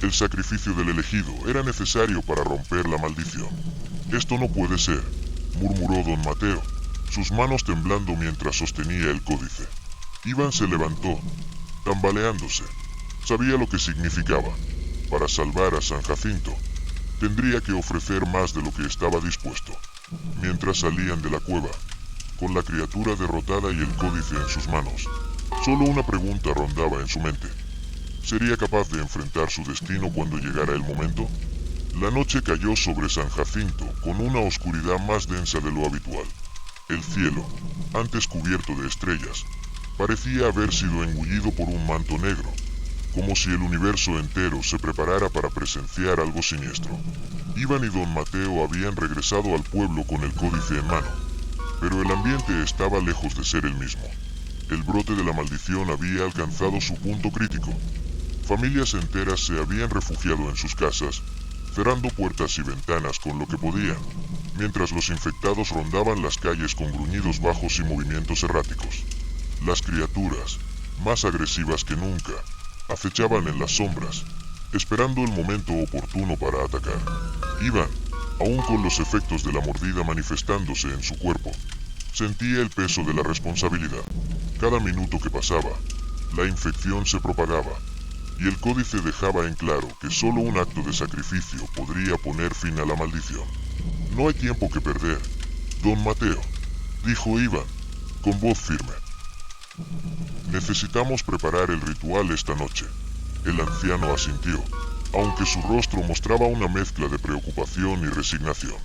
El sacrificio del elegido era necesario para romper la maldición. «Esto no puede ser», murmuró don Mateo, sus manos temblando mientras sostenía el códice. Iván se levantó, tambaleándose. Sabía lo que significaba. Para salvar a San Jacinto, tendría que ofrecer más de lo que estaba dispuesto. Mientras salían de la cueva, con la criatura derrotada y el códice en sus manos, solo una pregunta rondaba en su mente. ¿Sería capaz de enfrentar su destino cuando llegara el momento? La noche cayó sobre San Jacinto con una oscuridad más densa de lo habitual. El cielo, antes cubierto de estrellas, parecía haber sido engullido por un manto negro, como si el universo entero se preparara para presenciar algo siniestro. Iván y don Mateo habían regresado al pueblo con el códice en mano, pero el ambiente estaba lejos de ser el mismo. El brote de la maldición había alcanzado su punto crítico. Familias enteras se habían refugiado en sus casas, cerrando puertas y ventanas con lo que podían, mientras los infectados rondaban las calles con gruñidos bajos y movimientos erráticos. Las criaturas, más agresivas que nunca, acechaban en las sombras, esperando el momento oportuno para atacar. Iván, aún con los efectos de la mordida manifestándose en su cuerpo, sentía el peso de la responsabilidad. Cada minuto que pasaba, la infección se propagaba, y el códice dejaba en claro que solo un acto de sacrificio podría poner fin a la maldición. «No hay tiempo que perder, don Mateo», dijo Iván, con voz firme. Necesitamos preparar el ritual esta noche. El anciano asintió, aunque su rostro mostraba una mezcla de preocupación y resignación.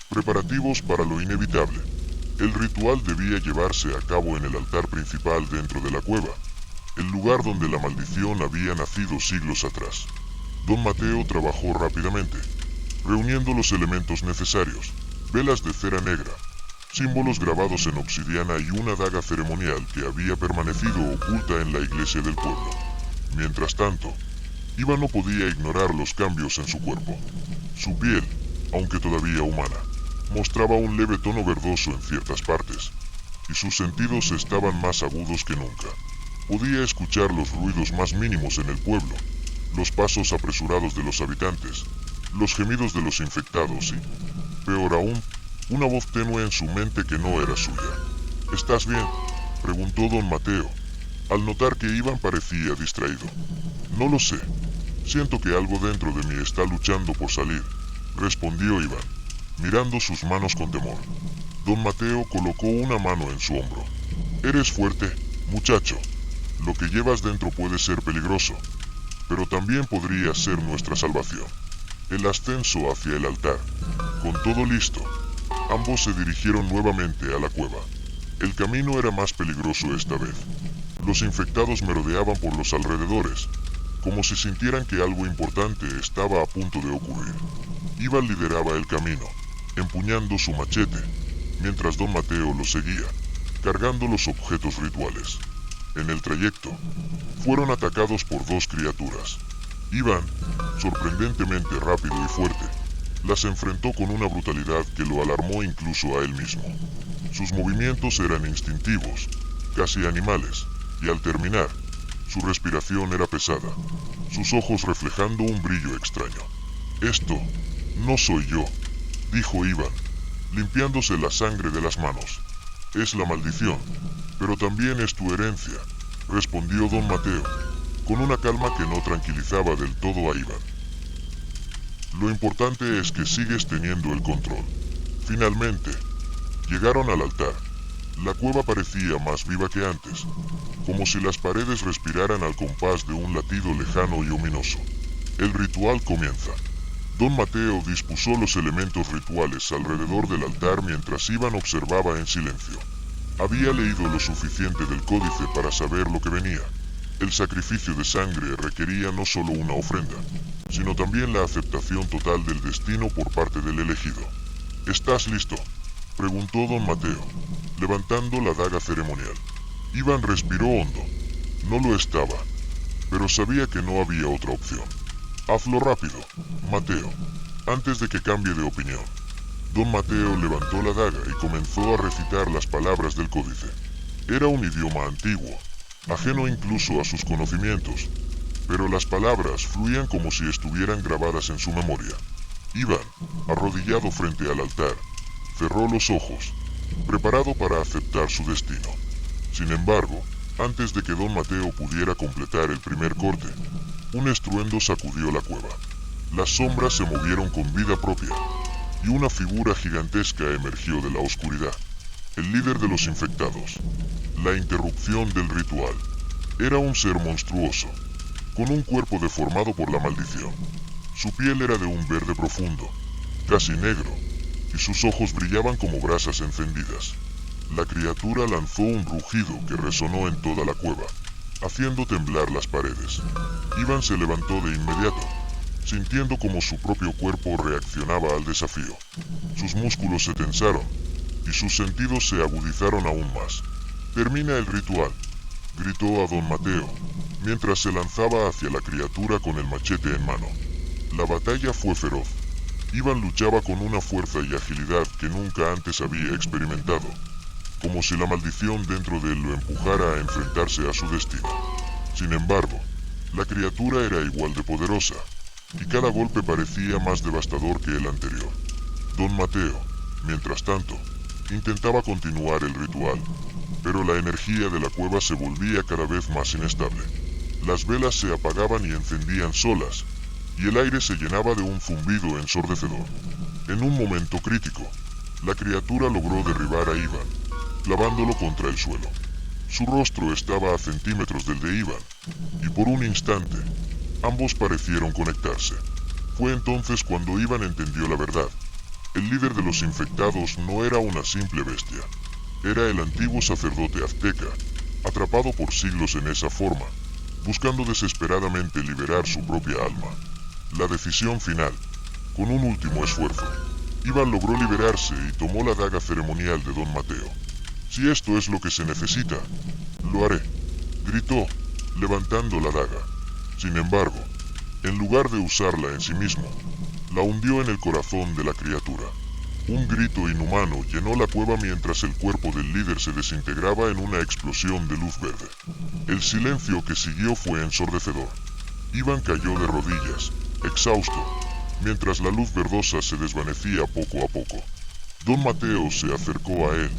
Preparativos para lo inevitable. El ritual debía llevarse a cabo en el altar principal dentro de la cueva, el lugar donde la maldición había nacido siglos atrás. Don Mateo trabajó rápidamente, reuniendo los elementos necesarios: velas de cera negra, símbolos grabados en obsidiana y una daga ceremonial que había permanecido oculta en la iglesia del pueblo. Mientras tanto, Iván no podía ignorar los cambios en su cuerpo. Su piel, aunque todavía humana, mostraba un leve tono verdoso en ciertas partes, y sus sentidos estaban más agudos que nunca. Podía escuchar los ruidos más mínimos en el pueblo, los pasos apresurados de los habitantes, los gemidos de los infectados y, peor aún, una voz tenue en su mente que no era suya. ¿Estás bien?, preguntó don Mateo, al notar que Iván parecía distraído. No lo sé. Siento que algo dentro de mí está luchando por salir, respondió Iván, mirando sus manos con temor. Don Mateo colocó una mano en su hombro. Eres fuerte, muchacho. Lo que llevas dentro puede ser peligroso, pero también podría ser nuestra salvación. El ascenso hacia el altar. Con todo listo, ambos se dirigieron nuevamente a la cueva. El camino era más peligroso esta vez. Los infectados merodeaban por los alrededores, como si sintieran que algo importante estaba a punto de ocurrir. Iván lideraba el camino, empuñando su machete, mientras don Mateo lo seguía, cargando los objetos rituales. En el trayecto, fueron atacados por dos criaturas. Iván, sorprendentemente rápido y fuerte, las enfrentó con una brutalidad que lo alarmó incluso a él mismo. Sus movimientos eran instintivos, casi animales, y al terminar, su respiración era pesada, sus ojos reflejando un brillo extraño. Esto no soy yo, dijo Iván, limpiándose la sangre de las manos. Es la maldición, pero también es tu herencia, respondió don Mateo, con una calma que no tranquilizaba del todo a Iván. Lo importante es que sigues teniendo el control. Finalmente, llegaron al altar. La cueva parecía más viva que antes, como si las paredes respiraran al compás de un latido lejano y ominoso. El ritual comienza. Don Mateo dispuso los elementos rituales alrededor del altar mientras Iván observaba en silencio. Había leído lo suficiente del códice para saber lo que venía. El sacrificio de sangre requería no solo una ofrenda, sino también la aceptación total del destino por parte del elegido. ¿Estás listo?, preguntó don Mateo, levantando la daga ceremonial. Iván respiró hondo. No lo estaba, pero sabía que no había otra opción. Hazlo rápido, Mateo, antes de que cambie de opinión. Don Mateo levantó la daga y comenzó a recitar las palabras del códice. Era un idioma antiguo, ajeno incluso a sus conocimientos, pero las palabras fluían como si estuvieran grabadas en su memoria. Iván, arrodillado frente al altar, cerró los ojos, preparado para aceptar su destino. Sin embargo, antes de que don Mateo pudiera completar el primer corte, un estruendo sacudió la cueva. Las sombras se movieron con vida propia, y una figura gigantesca emergió de la oscuridad. El líder de los infectados. La interrupción del ritual. Era un ser monstruoso, con un cuerpo deformado por la maldición. Su piel era de un verde profundo, casi negro, y sus ojos brillaban como brasas encendidas. La criatura lanzó un rugido que resonó en toda la cueva, haciendo temblar las paredes. Iván se levantó de inmediato, sintiendo como su propio cuerpo reaccionaba al desafío. Sus músculos se tensaron, y sus sentidos se agudizaron aún más. «Termina el ritual», gritó a don Mateo, mientras se lanzaba hacia la criatura con el machete en mano. La batalla fue feroz. Iván luchaba con una fuerza y agilidad que nunca antes había experimentado, como si la maldición dentro de él lo empujara a enfrentarse a su destino. Sin embargo, la criatura era igual de poderosa, y cada golpe parecía más devastador que el anterior. Don Mateo, mientras tanto, intentaba continuar el ritual, pero la energía de la cueva se volvía cada vez más inestable. Las velas se apagaban y encendían solas, y el aire se llenaba de un zumbido ensordecedor. En un momento crítico, la criatura logró derribar a Iván, clavándolo contra el suelo. Su rostro estaba a centímetros del de Iván, y por un instante, ambos parecieron conectarse. Fue entonces cuando Iván entendió la verdad. El líder de los infectados no era una simple bestia. Era el antiguo sacerdote azteca, atrapado por siglos en esa forma, buscando desesperadamente liberar su propia alma. La decisión final, con un último esfuerzo, Iván logró liberarse y tomó la daga ceremonial de Don Mateo. Si esto es lo que se necesita, lo haré, gritó, levantando la daga. Sin embargo, en lugar de usarla en sí mismo, la hundió en el corazón de la criatura. Un grito inhumano llenó la cueva mientras el cuerpo del líder se desintegraba en una explosión de luz verde. El silencio que siguió fue ensordecedor. Iván cayó de rodillas, exhausto, mientras la luz verdosa se desvanecía poco a poco. Don Mateo se acercó a él,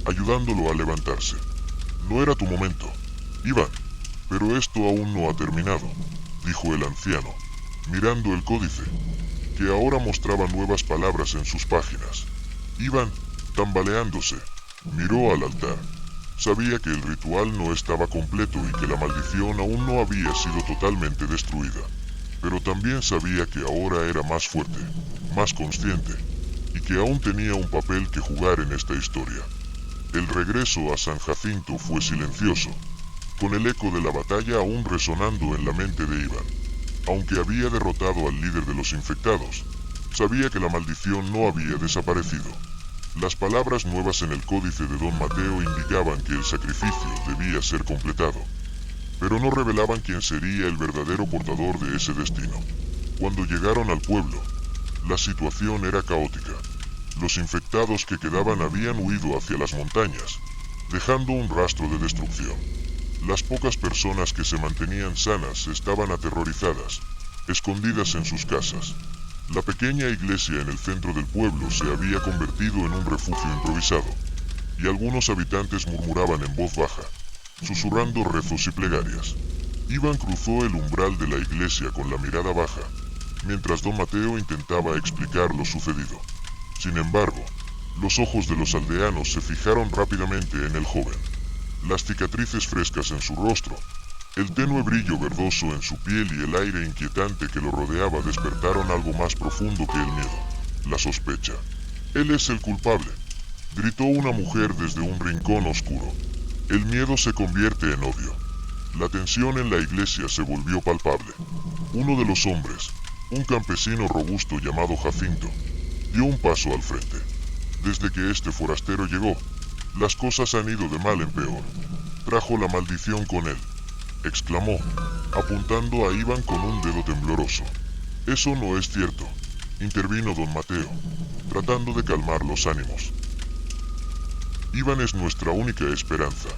ayudándolo a levantarse. No era tu momento, Iván, pero esto aún no ha terminado, dijo el anciano, mirando el códice, que ahora mostraba nuevas palabras en sus páginas. Iván, tambaleándose, miró al altar. Sabía que el ritual no estaba completo y que la maldición aún no había sido totalmente destruida, pero también sabía que ahora era más fuerte, más consciente, y que aún tenía un papel que jugar en esta historia. El regreso a San Jacinto fue silencioso, con el eco de la batalla aún resonando en la mente de Iván. Aunque había derrotado al líder de los infectados, sabía que la maldición no había desaparecido. Las palabras nuevas en el códice de Don Mateo indicaban que el sacrificio debía ser completado, pero no revelaban quién sería el verdadero portador de ese destino. Cuando llegaron al pueblo, la situación era caótica. Los infectados que quedaban habían huido hacia las montañas, dejando un rastro de destrucción. Las pocas personas que se mantenían sanas estaban aterrorizadas, escondidas en sus casas. La pequeña iglesia en el centro del pueblo se había convertido en un refugio improvisado, y algunos habitantes murmuraban en voz baja, susurrando rezos y plegarias. Iván cruzó el umbral de la iglesia con la mirada baja, mientras Don Mateo intentaba explicar lo sucedido. Sin embargo, los ojos de los aldeanos se fijaron rápidamente en el joven. Las cicatrices frescas en su rostro, el tenue brillo verdoso en su piel y el aire inquietante que lo rodeaba despertaron algo más profundo que el miedo, la sospecha. Él es el culpable, gritó una mujer desde un rincón oscuro. El miedo se convierte en odio. La tensión en la iglesia se volvió palpable. Uno de los hombres, un campesino robusto llamado Jacinto, dio un paso al frente. Desde que este forastero llegó, las cosas han ido de mal en peor. Trajo la maldición con él, exclamó, apuntando a Iván con un dedo tembloroso. Eso no es cierto, intervino Don Mateo, tratando de calmar los ánimos. Iván es nuestra única esperanza.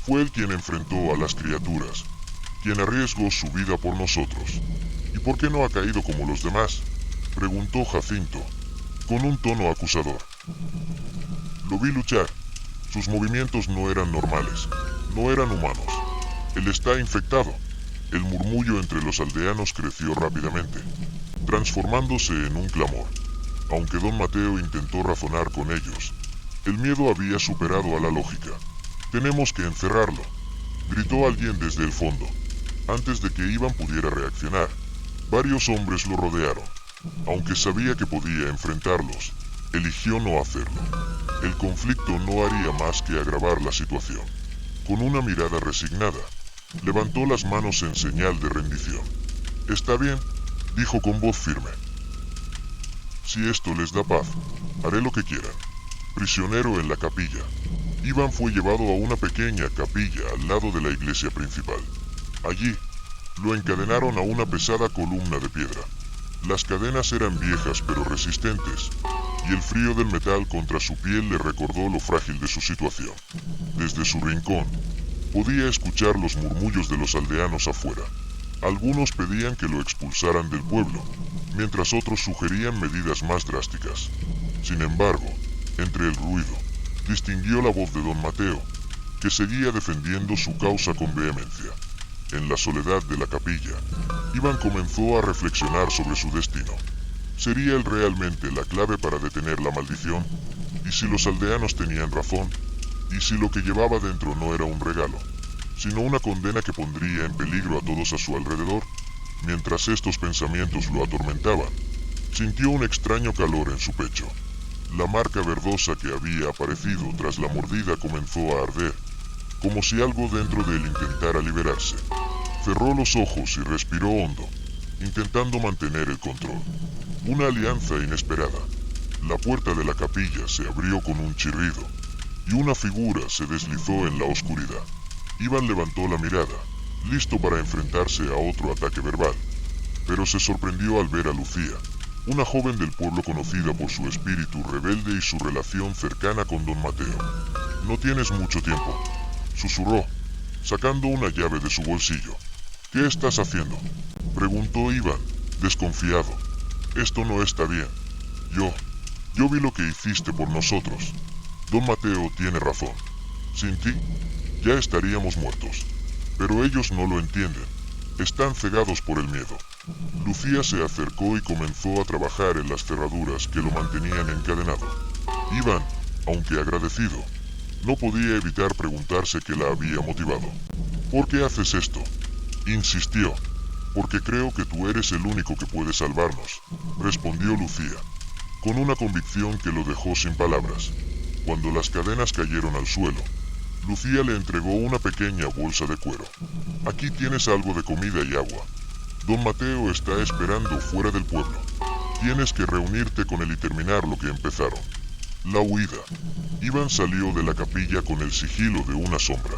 Fue él quien enfrentó a las criaturas, quien arriesgó su vida por nosotros. ¿Y por qué no ha caído como los demás?, preguntó Jacinto, con un tono acusador. Lo vi luchar. Sus movimientos no eran normales, no eran humanos. Él está infectado. El murmullo entre los aldeanos creció rápidamente, transformándose en un clamor. Aunque Don Mateo intentó razonar con ellos, el miedo había superado a la lógica. Tenemos que encerrarlo, gritó alguien desde el fondo. Antes de que Iván pudiera reaccionar, varios hombres lo rodearon. Aunque sabía que podía enfrentarlos, eligió no hacerlo. El conflicto no haría más que agravar la situación. Con una mirada resignada, levantó las manos en señal de rendición. Está bien, dijo con voz firme. Si esto les da paz, haré lo que quieran. Prisionero en la capilla, Iván fue llevado a una pequeña capilla al lado de la iglesia principal. Allí, lo encadenaron a una pesada columna de piedra. Las cadenas eran viejas pero resistentes, y el frío del metal contra su piel le recordó lo frágil de su situación. Desde su rincón, podía escuchar los murmullos de los aldeanos afuera. Algunos pedían que lo expulsaran del pueblo, mientras otros sugerían medidas más drásticas. Sin embargo, entre el ruido, distinguió la voz de Don Mateo, que seguía defendiendo su causa con vehemencia. En la soledad de la capilla, Iván comenzó a reflexionar sobre su destino. ¿Sería él realmente la clave para detener la maldición? ¿Y si los aldeanos tenían razón? ¿Y si lo que llevaba dentro no era un regalo, sino una condena que pondría en peligro a todos a su alrededor? Mientras estos pensamientos lo atormentaban, sintió un extraño calor en su pecho. La marca verdosa que había aparecido tras la mordida comenzó a arder, como si algo dentro de él intentara liberarse. Cerró los ojos y respiró hondo, intentando mantener el control. Una alianza inesperada. La puerta de la capilla se abrió con un chirrido, y una figura se deslizó en la oscuridad. Iván levantó la mirada, listo para enfrentarse a otro ataque verbal, pero se sorprendió al ver a Lucía, una joven del pueblo conocida por su espíritu rebelde y su relación cercana con don Mateo. «No tienes mucho tiempo», susurró, sacando una llave de su bolsillo. «¿Qué estás haciendo?», preguntó Iván, desconfiado. «Esto no está bien. Yo vi lo que hiciste por nosotros. Don Mateo tiene razón. Sin ti, ya estaríamos muertos. Pero ellos no lo entienden. Están cegados por el miedo». Lucía se acercó y comenzó a trabajar en las cerraduras que lo mantenían encadenado. Iván, aunque agradecido, no podía evitar preguntarse qué la había motivado. «¿Por qué haces esto?», insistió. «Porque creo que tú eres el único que puede salvarnos», respondió Lucía, con una convicción que lo dejó sin palabras. Cuando las cadenas cayeron al suelo, Lucía le entregó una pequeña bolsa de cuero. «Aquí tienes algo de comida y agua. Don Mateo está esperando fuera del pueblo. Tienes que reunirte con él y terminar lo que empezaron». La huida. Iván salió de la capilla con el sigilo de una sombra.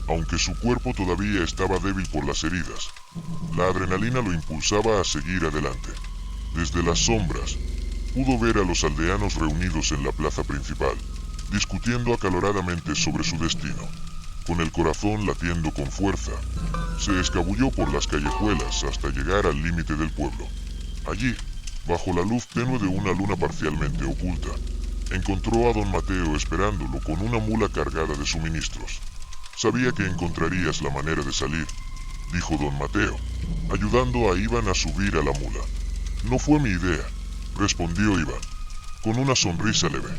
Aunque su cuerpo todavía estaba débil por las heridas, la adrenalina lo impulsaba a seguir adelante. Desde las sombras, pudo ver a los aldeanos reunidos en la plaza principal, discutiendo acaloradamente sobre su destino. Con el corazón latiendo con fuerza, se escabulló por las callejuelas hasta llegar al límite del pueblo. Allí, bajo la luz tenue de una luna parcialmente oculta, encontró a don Mateo esperándolo con una mula cargada de suministros. «Sabía que encontrarías la manera de salir», dijo don Mateo, ayudando a Iván a subir a la mula. «No fue mi idea», respondió Iván, con una sonrisa leve.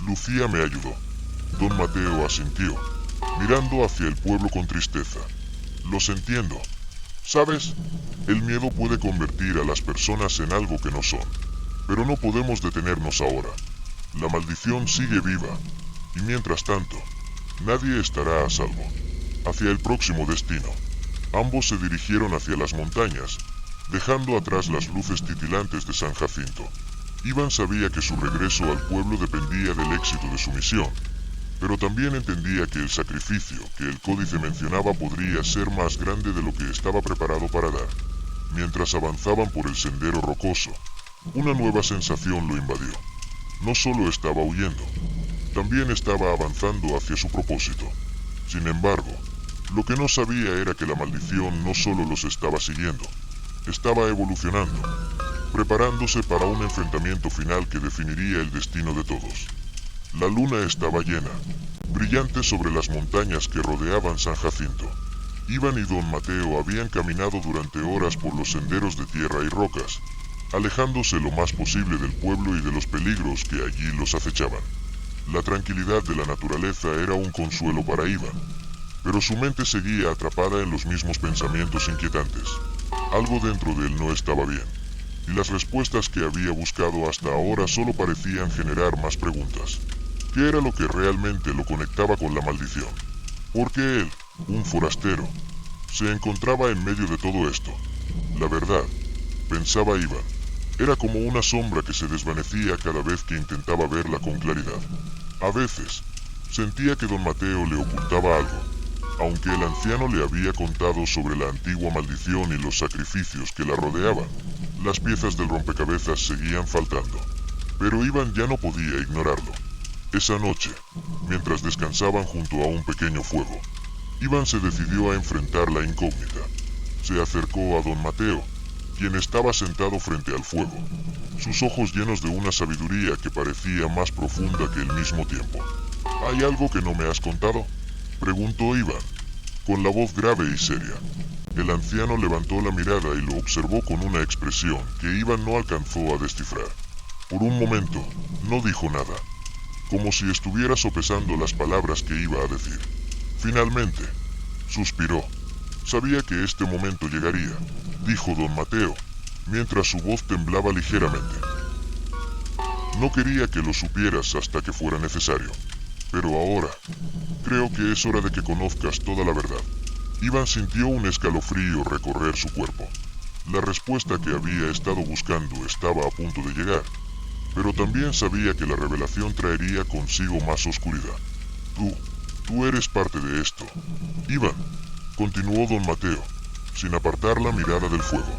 «Lucía me ayudó». Don Mateo asintió, mirando hacia el pueblo con tristeza. «Los entiendo. ¿Sabes? El miedo puede convertir a las personas en algo que no son. Pero no podemos detenernos ahora. La maldición sigue viva, y mientras tanto, nadie estará a salvo». Hacia el próximo destino, ambos se dirigieron hacia las montañas, dejando atrás las luces titilantes de San Jacinto. Iván sabía que su regreso al pueblo dependía del éxito de su misión, pero también entendía que el sacrificio que el códice mencionaba podría ser más grande de lo que estaba preparado para dar. Mientras avanzaban por el sendero rocoso, una nueva sensación lo invadió. No solo estaba huyendo, también estaba avanzando hacia su propósito. Sin embargo, lo que no sabía era que la maldición no solo los estaba siguiendo, estaba evolucionando, preparándose para un enfrentamiento final que definiría el destino de todos. La luna estaba llena, brillante sobre las montañas que rodeaban San Jacinto. Iván y don Mateo habían caminado durante horas por los senderos de tierra y rocas, alejándose lo más posible del pueblo y de los peligros que allí los acechaban. La tranquilidad de la naturaleza era un consuelo para Iván, pero su mente seguía atrapada en los mismos pensamientos inquietantes. Algo dentro de él no estaba bien, y las respuestas que había buscado hasta ahora solo parecían generar más preguntas. ¿Qué era lo que realmente lo conectaba con la maldición? ¿Por qué él, un forastero, se encontraba en medio de todo esto? La verdad, pensaba Iván, era como una sombra que se desvanecía cada vez que intentaba verla con claridad. A veces, sentía que don Mateo le ocultaba algo, aunque el anciano le había contado sobre la antigua maldición y los sacrificios que la rodeaban. Las piezas del rompecabezas seguían faltando, pero Iván ya no podía ignorarlo. Esa noche, mientras descansaban junto a un pequeño fuego, Iván se decidió a enfrentar la incógnita. Se acercó a don Mateo, quien estaba sentado frente al fuego, sus ojos llenos de una sabiduría que parecía más profunda que el mismo tiempo. «¿Hay algo que no me has contado?», preguntó Iván, con la voz grave y seria. El anciano levantó la mirada y lo observó con una expresión que Iván no alcanzó a descifrar. Por un momento, no dijo nada. como si estuviera sopesando las palabras que iba a decir. Finalmente, suspiró. Sabía que este momento llegaría, dijo don Mateo, mientras su voz temblaba ligeramente. No quería que lo supieras hasta que fuera necesario, pero ahora, creo que es hora de que conozcas toda la verdad. Iván sintió un escalofrío recorrer su cuerpo. La respuesta que había estado buscando estaba a punto de llegar, pero también sabía que la revelación traería consigo más oscuridad. Tú eres parte de esto. Iván, continuó don Mateo, sin apartar la mirada del fuego.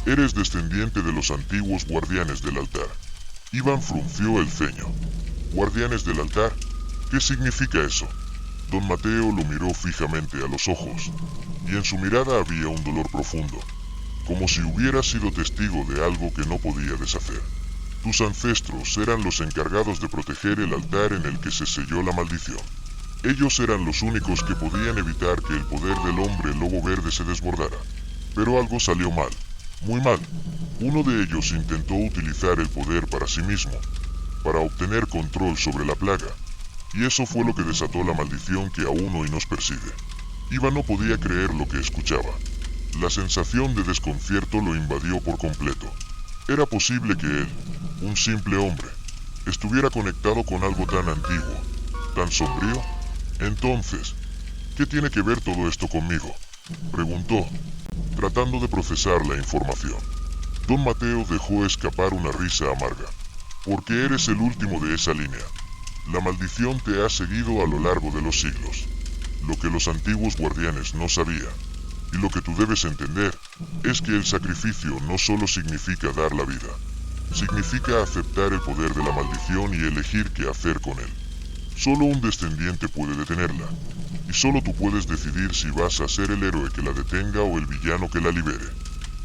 Eres descendiente de los antiguos guardianes del altar. Iván frunció el ceño. ¿Guardianes del altar? ¿Qué significa eso? Don Mateo lo miró fijamente a los ojos, y en su mirada había un dolor profundo, como si hubiera sido testigo de algo que no podía deshacer. Tus ancestros eran los encargados de proteger el altar en el que se selló la maldición. Ellos eran los únicos que podían evitar que el poder del hombre lobo verde se desbordara. Pero algo salió mal, muy mal. Uno de ellos intentó utilizar el poder para sí mismo, para obtener control sobre la plaga, y eso fue lo que desató la maldición que aún hoy nos persigue. Iván no podía creer lo que escuchaba. La sensación de desconcierto lo invadió por completo. Era posible que él, un simple hombre, estuviera conectado con algo tan antiguo, tan sombrío. Entonces, ¿qué tiene que ver todo esto conmigo?, preguntó, tratando de procesar la información. Don Mateo dejó escapar una risa amarga. Porque eres el último de esa línea. La maldición te ha seguido a lo largo de los siglos. Lo que los antiguos guardianes no sabían, y lo que tú debes entender, es que el sacrificio no solo significa dar la vida. Significa aceptar el poder de la maldición y elegir qué hacer con él. Solo un descendiente puede detenerla, y solo tú puedes decidir si vas a ser el héroe que la detenga o el villano que la libere.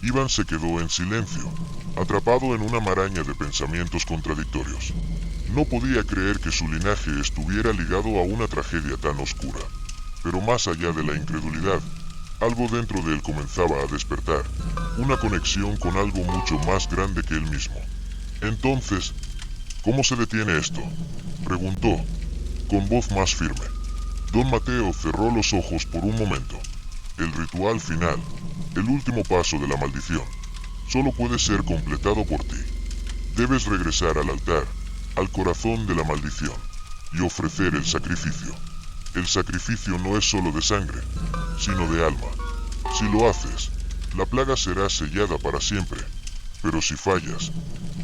Iván se quedó en silencio, atrapado en una maraña de pensamientos contradictorios. No podía creer que su linaje estuviera ligado a una tragedia tan oscura. Pero más allá de la incredulidad, algo dentro de él comenzaba a despertar, una conexión con algo mucho más grande que él mismo. Entonces, ¿cómo se detiene esto?, preguntó, con voz más firme. Don Mateo cerró los ojos por un momento. El ritual final, el último paso de la maldición, solo puede ser completado por ti. Debes regresar al altar, al corazón de la maldición, y ofrecer el sacrificio. El sacrificio no es solo de sangre, sino de alma. Si lo haces, la plaga será sellada para siempre, pero si fallas,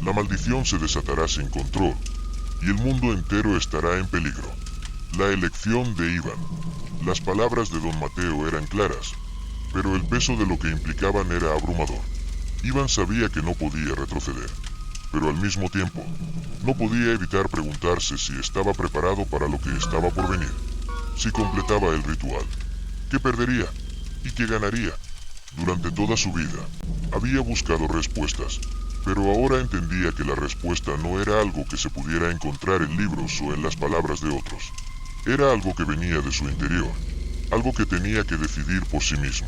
la maldición se desatará sin control, y el mundo entero estará en peligro. La elección de Iván. Las palabras de don Mateo eran claras, pero el peso de lo que implicaban era abrumador. Iván sabía que no podía retroceder, pero al mismo tiempo, no podía evitar preguntarse si estaba preparado para lo que estaba por venir. Si completaba el ritual, ¿qué perdería? ¿Y qué ganaría? Durante toda su vida, había buscado respuestas, pero ahora entendía que la respuesta no era algo que se pudiera encontrar en libros o en las palabras de otros. Era algo que venía de su interior, algo que tenía que decidir por sí mismo.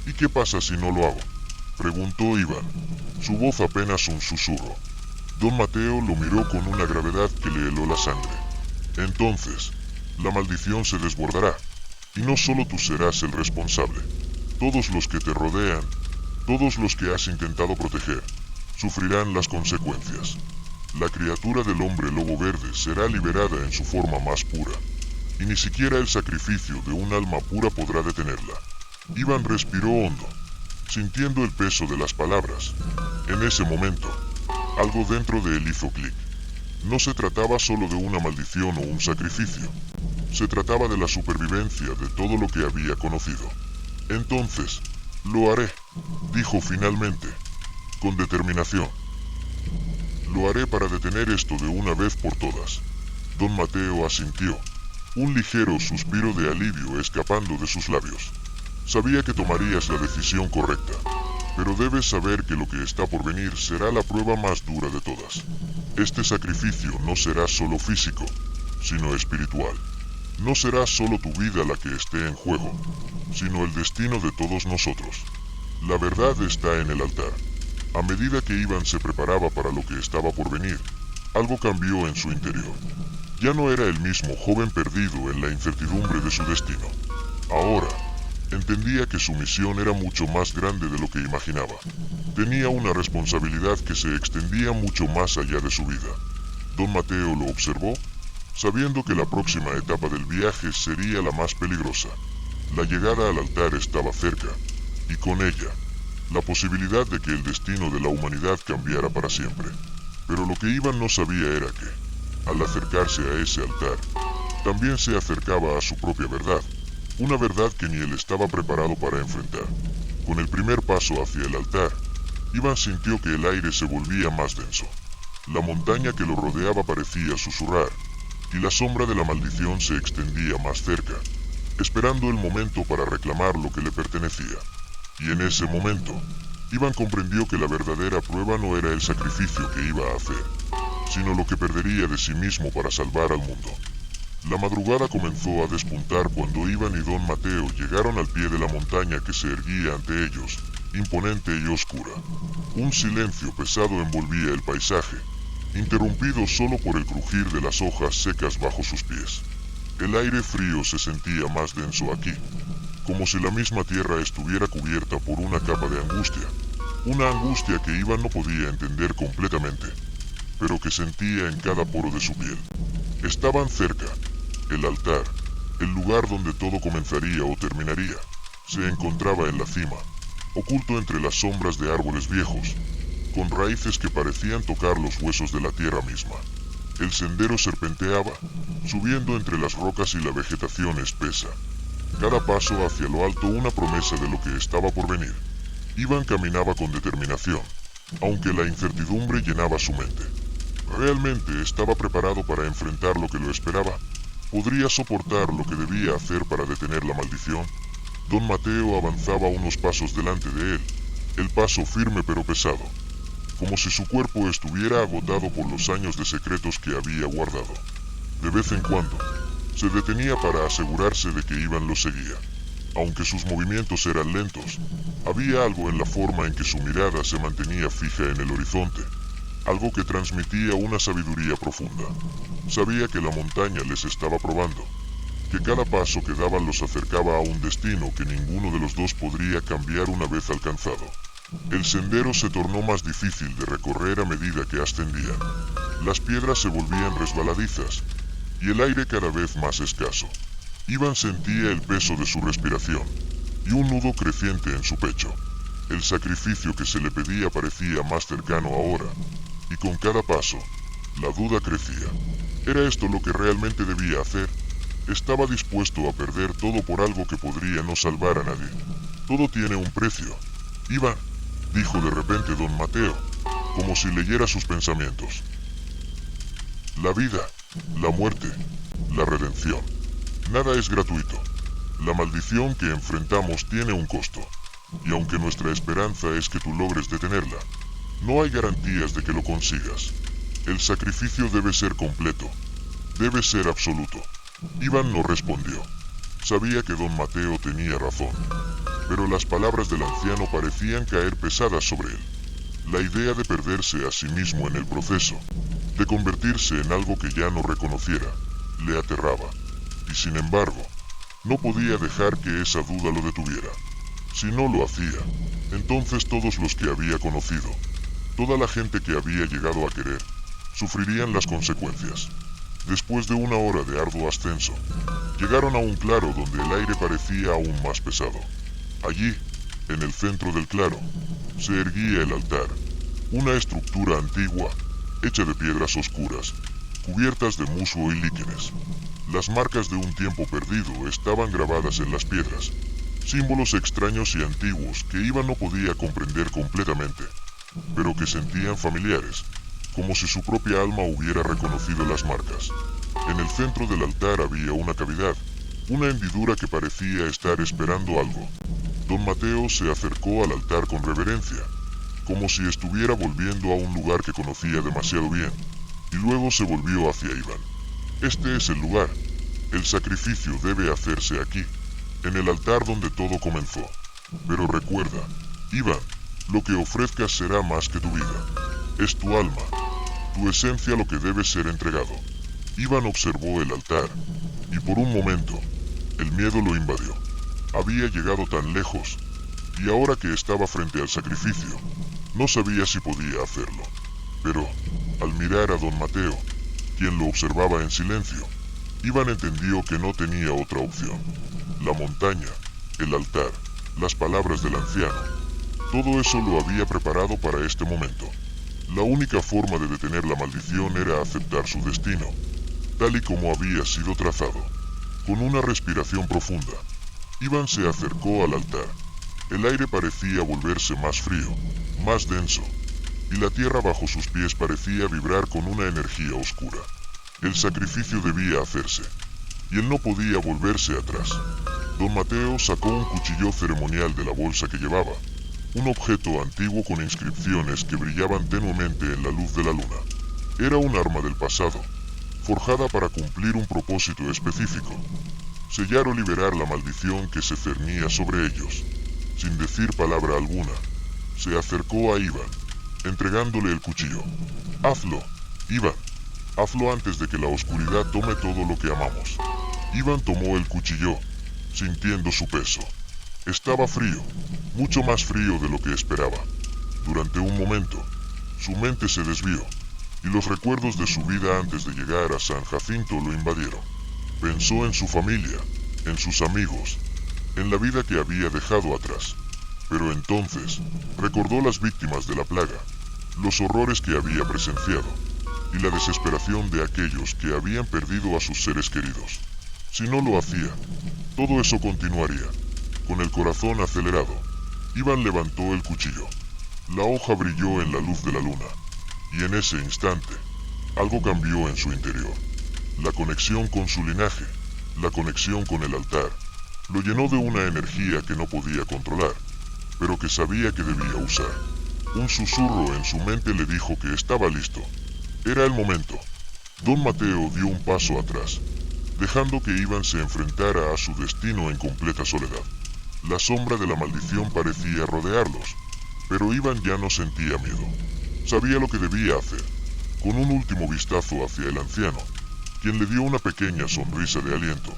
¿Y qué pasa si no lo hago?, preguntó Iván, su voz apenas un susurro. Don Mateo lo miró con una gravedad que le heló la sangre. Entonces, la maldición se desbordará, y no solo tú serás el responsable. Todos los que te rodean, todos los que has intentado proteger, sufrirán las consecuencias. La criatura del hombre lobo verde será liberada en su forma más pura, y ni siquiera el sacrificio de un alma pura podrá detenerla. Iván respiró hondo, sintiendo el peso de las palabras. En ese momento, algo dentro de él hizo clic. No se trataba solo de una maldición o un sacrificio. Se trataba de la supervivencia de todo lo que había conocido. Entonces, lo haré, dijo finalmente, con determinación. Lo haré para detener esto de una vez por todas. Don Mateo asintió, un ligero suspiro de alivio escapando de sus labios. Sabía que tomarías la decisión correcta, pero debes saber que lo que está por venir será la prueba más dura de todas. Este sacrificio no será solo físico, sino espiritual. No será solo tu vida la que esté en juego, sino el destino de todos nosotros. La verdad está en el altar. A medida que Iván se preparaba para lo que estaba por venir, algo cambió en su interior. Ya no era el mismo joven perdido en la incertidumbre de su destino. Ahora, entendía que su misión era mucho más grande de lo que imaginaba. Tenía una responsabilidad que se extendía mucho más allá de su vida. Don Mateo lo observó, sabiendo que la próxima etapa del viaje sería la más peligrosa. La llegada al altar estaba cerca, y con ella, la posibilidad de que el destino de la humanidad cambiara para siempre. Pero lo que Iván no sabía era que, al acercarse a ese altar, también se acercaba a su propia verdad, una verdad que ni él estaba preparado para enfrentar. Con el primer paso hacia el altar, Iván sintió que el aire se volvía más denso. La montaña que lo rodeaba parecía susurrar, y la sombra de la maldición se extendía más cerca, esperando el momento para reclamar lo que le pertenecía. Y en ese momento, Iván comprendió que la verdadera prueba no era el sacrificio que iba a hacer, sino lo que perdería de sí mismo para salvar al mundo. La madrugada comenzó a despuntar cuando Iván y don Mateo llegaron al pie de la montaña que se erguía ante ellos, imponente y oscura. Un silencio pesado envolvía el paisaje, interrumpido solo por el crujir de las hojas secas bajo sus pies. El aire frío se sentía más denso aquí, como si la misma tierra estuviera cubierta por una capa de angustia, una angustia que Iván no podía entender completamente, pero que sentía en cada poro de su piel. Estaban cerca. El altar, el lugar donde todo comenzaría o terminaría, se encontraba en la cima, oculto entre las sombras de árboles viejos, con raíces que parecían tocar los huesos de la tierra misma. El sendero serpenteaba, subiendo entre las rocas y la vegetación espesa. Cada paso hacia lo alto una promesa de lo que estaba por venir. Iván caminaba con determinación, aunque la incertidumbre llenaba su mente. ¿Realmente estaba preparado para enfrentar lo que lo esperaba? ¿Podría soportar lo que debía hacer para detener la maldición? Don Mateo avanzaba unos pasos delante de él, el paso firme pero pesado, como si su cuerpo estuviera agotado por los años de secretos que había guardado. De vez en cuando, se detenía para asegurarse de que Iván lo seguía. Aunque sus movimientos eran lentos, había algo en la forma en que su mirada se mantenía fija en el horizonte, algo que transmitía una sabiduría profunda. Sabía que la montaña les estaba probando, que cada paso que daban los acercaba a un destino que ninguno de los dos podría cambiar una vez alcanzado. El sendero se tornó más difícil de recorrer a medida que ascendían. Las piedras se volvían resbaladizas, y el aire cada vez más escaso. Iván sentía el peso de su respiración, y un nudo creciente en su pecho. El sacrificio que se le pedía parecía más cercano ahora, y con cada paso, la duda crecía. ¿Era esto lo que realmente debía hacer? Estaba dispuesto a perder todo por algo que podría no salvar a nadie. Todo tiene un precio. Iván, dijo de repente don Mateo, como si leyera sus pensamientos. La vida, la muerte, la redención. Nada es gratuito. La maldición que enfrentamos tiene un costo, y aunque nuestra esperanza es que tú logres detenerla, no hay garantías de que lo consigas. El sacrificio debe ser completo, debe ser absoluto. Iván no respondió. Sabía que don Mateo tenía razón, pero las palabras del anciano parecían caer pesadas sobre él. La idea de perderse a sí mismo en el proceso, de convertirse en algo que ya no reconociera, le aterraba, y sin embargo, no podía dejar que esa duda lo detuviera. Si no lo hacía, entonces todos los que había conocido, toda la gente que había llegado a querer, sufrirían las consecuencias. Después de una hora de arduo ascenso, llegaron a un claro donde el aire parecía aún más pesado. Allí, en el centro del claro, se erguía el altar, una estructura antigua, hecha de piedras oscuras, cubiertas de musgo y líquenes. Las marcas de un tiempo perdido estaban grabadas en las piedras, símbolos extraños y antiguos que Iván no podía comprender completamente, pero que sentían familiares, como si su propia alma hubiera reconocido las marcas. En el centro del altar había una cavidad, una hendidura que parecía estar esperando algo. Don Mateo se acercó al altar con reverencia, como si estuviera volviendo a un lugar que conocía demasiado bien, y luego se volvió hacia Iván. Este es el lugar. El sacrificio debe hacerse aquí, en el altar donde todo comenzó. Pero recuerda, Iván, lo que ofrezcas será más que tu vida. Es tu alma. tu esencia lo que debe ser entregado. Iván observó el altar, y por un momento, el miedo lo invadió. Había llegado tan lejos, y ahora que estaba frente al sacrificio, no sabía si podía hacerlo. Pero, al mirar a don Mateo, quien lo observaba en silencio, Iván entendió que no tenía otra opción. La montaña, el altar, las palabras del anciano, todo eso lo había preparado para este momento. La única forma de detener la maldición era aceptar su destino, tal y como había sido trazado. Con una respiración profunda, Iván se acercó al altar. El aire parecía volverse más frío, más denso, y la tierra bajo sus pies parecía vibrar con una energía oscura. El sacrificio debía hacerse, y él no podía volverse atrás. Don Mateo sacó un cuchillo ceremonial de la bolsa que llevaba, un objeto antiguo con inscripciones que brillaban tenuemente en la luz de la luna. Era un arma del pasado, forjada para cumplir un propósito específico: sellar o liberar la maldición que se cernía sobre ellos. Sin decir palabra alguna, se acercó a Iván, entregándole el cuchillo. Hazlo, Iván. Hazlo antes de que la oscuridad tome todo lo que amamos. Iván tomó el cuchillo, sintiendo su peso. Estaba frío, mucho más frío de lo que esperaba. Durante un momento, su mente se desvió, y los recuerdos de su vida antes de llegar a San Jacinto lo invadieron. Pensó en su familia, en sus amigos, en la vida que había dejado atrás. Pero entonces, recordó las víctimas de la plaga, los horrores que había presenciado, y la desesperación de aquellos que habían perdido a sus seres queridos. Si no lo hacía, todo eso continuaría. Con el corazón acelerado, Iván levantó el cuchillo. La hoja brilló en la luz de la luna, y en ese instante, algo cambió en su interior. La conexión con su linaje, la conexión con el altar, lo llenó de una energía que no podía controlar, pero que sabía que debía usar. Un susurro en su mente le dijo que estaba listo. Era el momento. Don Mateo dio un paso atrás, dejando que Iván se enfrentara a su destino en completa soledad. La sombra de la maldición parecía rodearlos, pero Iván ya no sentía miedo. Sabía lo que debía hacer. Con un último vistazo hacia el anciano, quien le dio una pequeña sonrisa de aliento,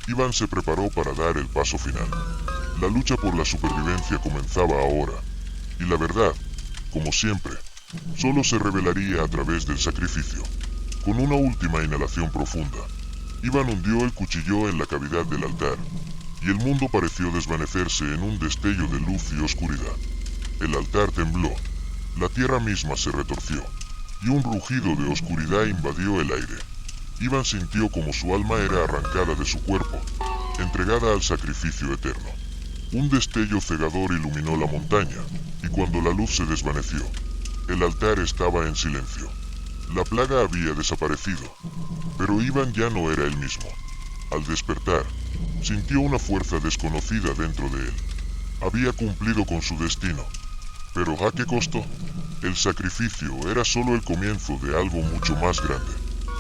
Iván se preparó para dar el paso final. La lucha por la supervivencia comenzaba ahora, y la verdad, como siempre, solo se revelaría a través del sacrificio. Con una última inhalación profunda, Iván hundió el cuchillo en la cavidad del altar, y el mundo pareció desvanecerse en un destello de luz y oscuridad. El altar tembló, la tierra misma se retorció, y un rugido de oscuridad invadió el aire. Iván sintió como su alma era arrancada de su cuerpo, entregada al sacrificio eterno. Un destello cegador iluminó la montaña, y cuando la luz se desvaneció, el altar estaba en silencio. La plaga había desaparecido, pero Iván ya no era el mismo. Al despertar, sintió una fuerza desconocida dentro de él. Había cumplido con su destino, pero ¿a qué costo? El sacrificio era solo el comienzo de algo mucho más grande.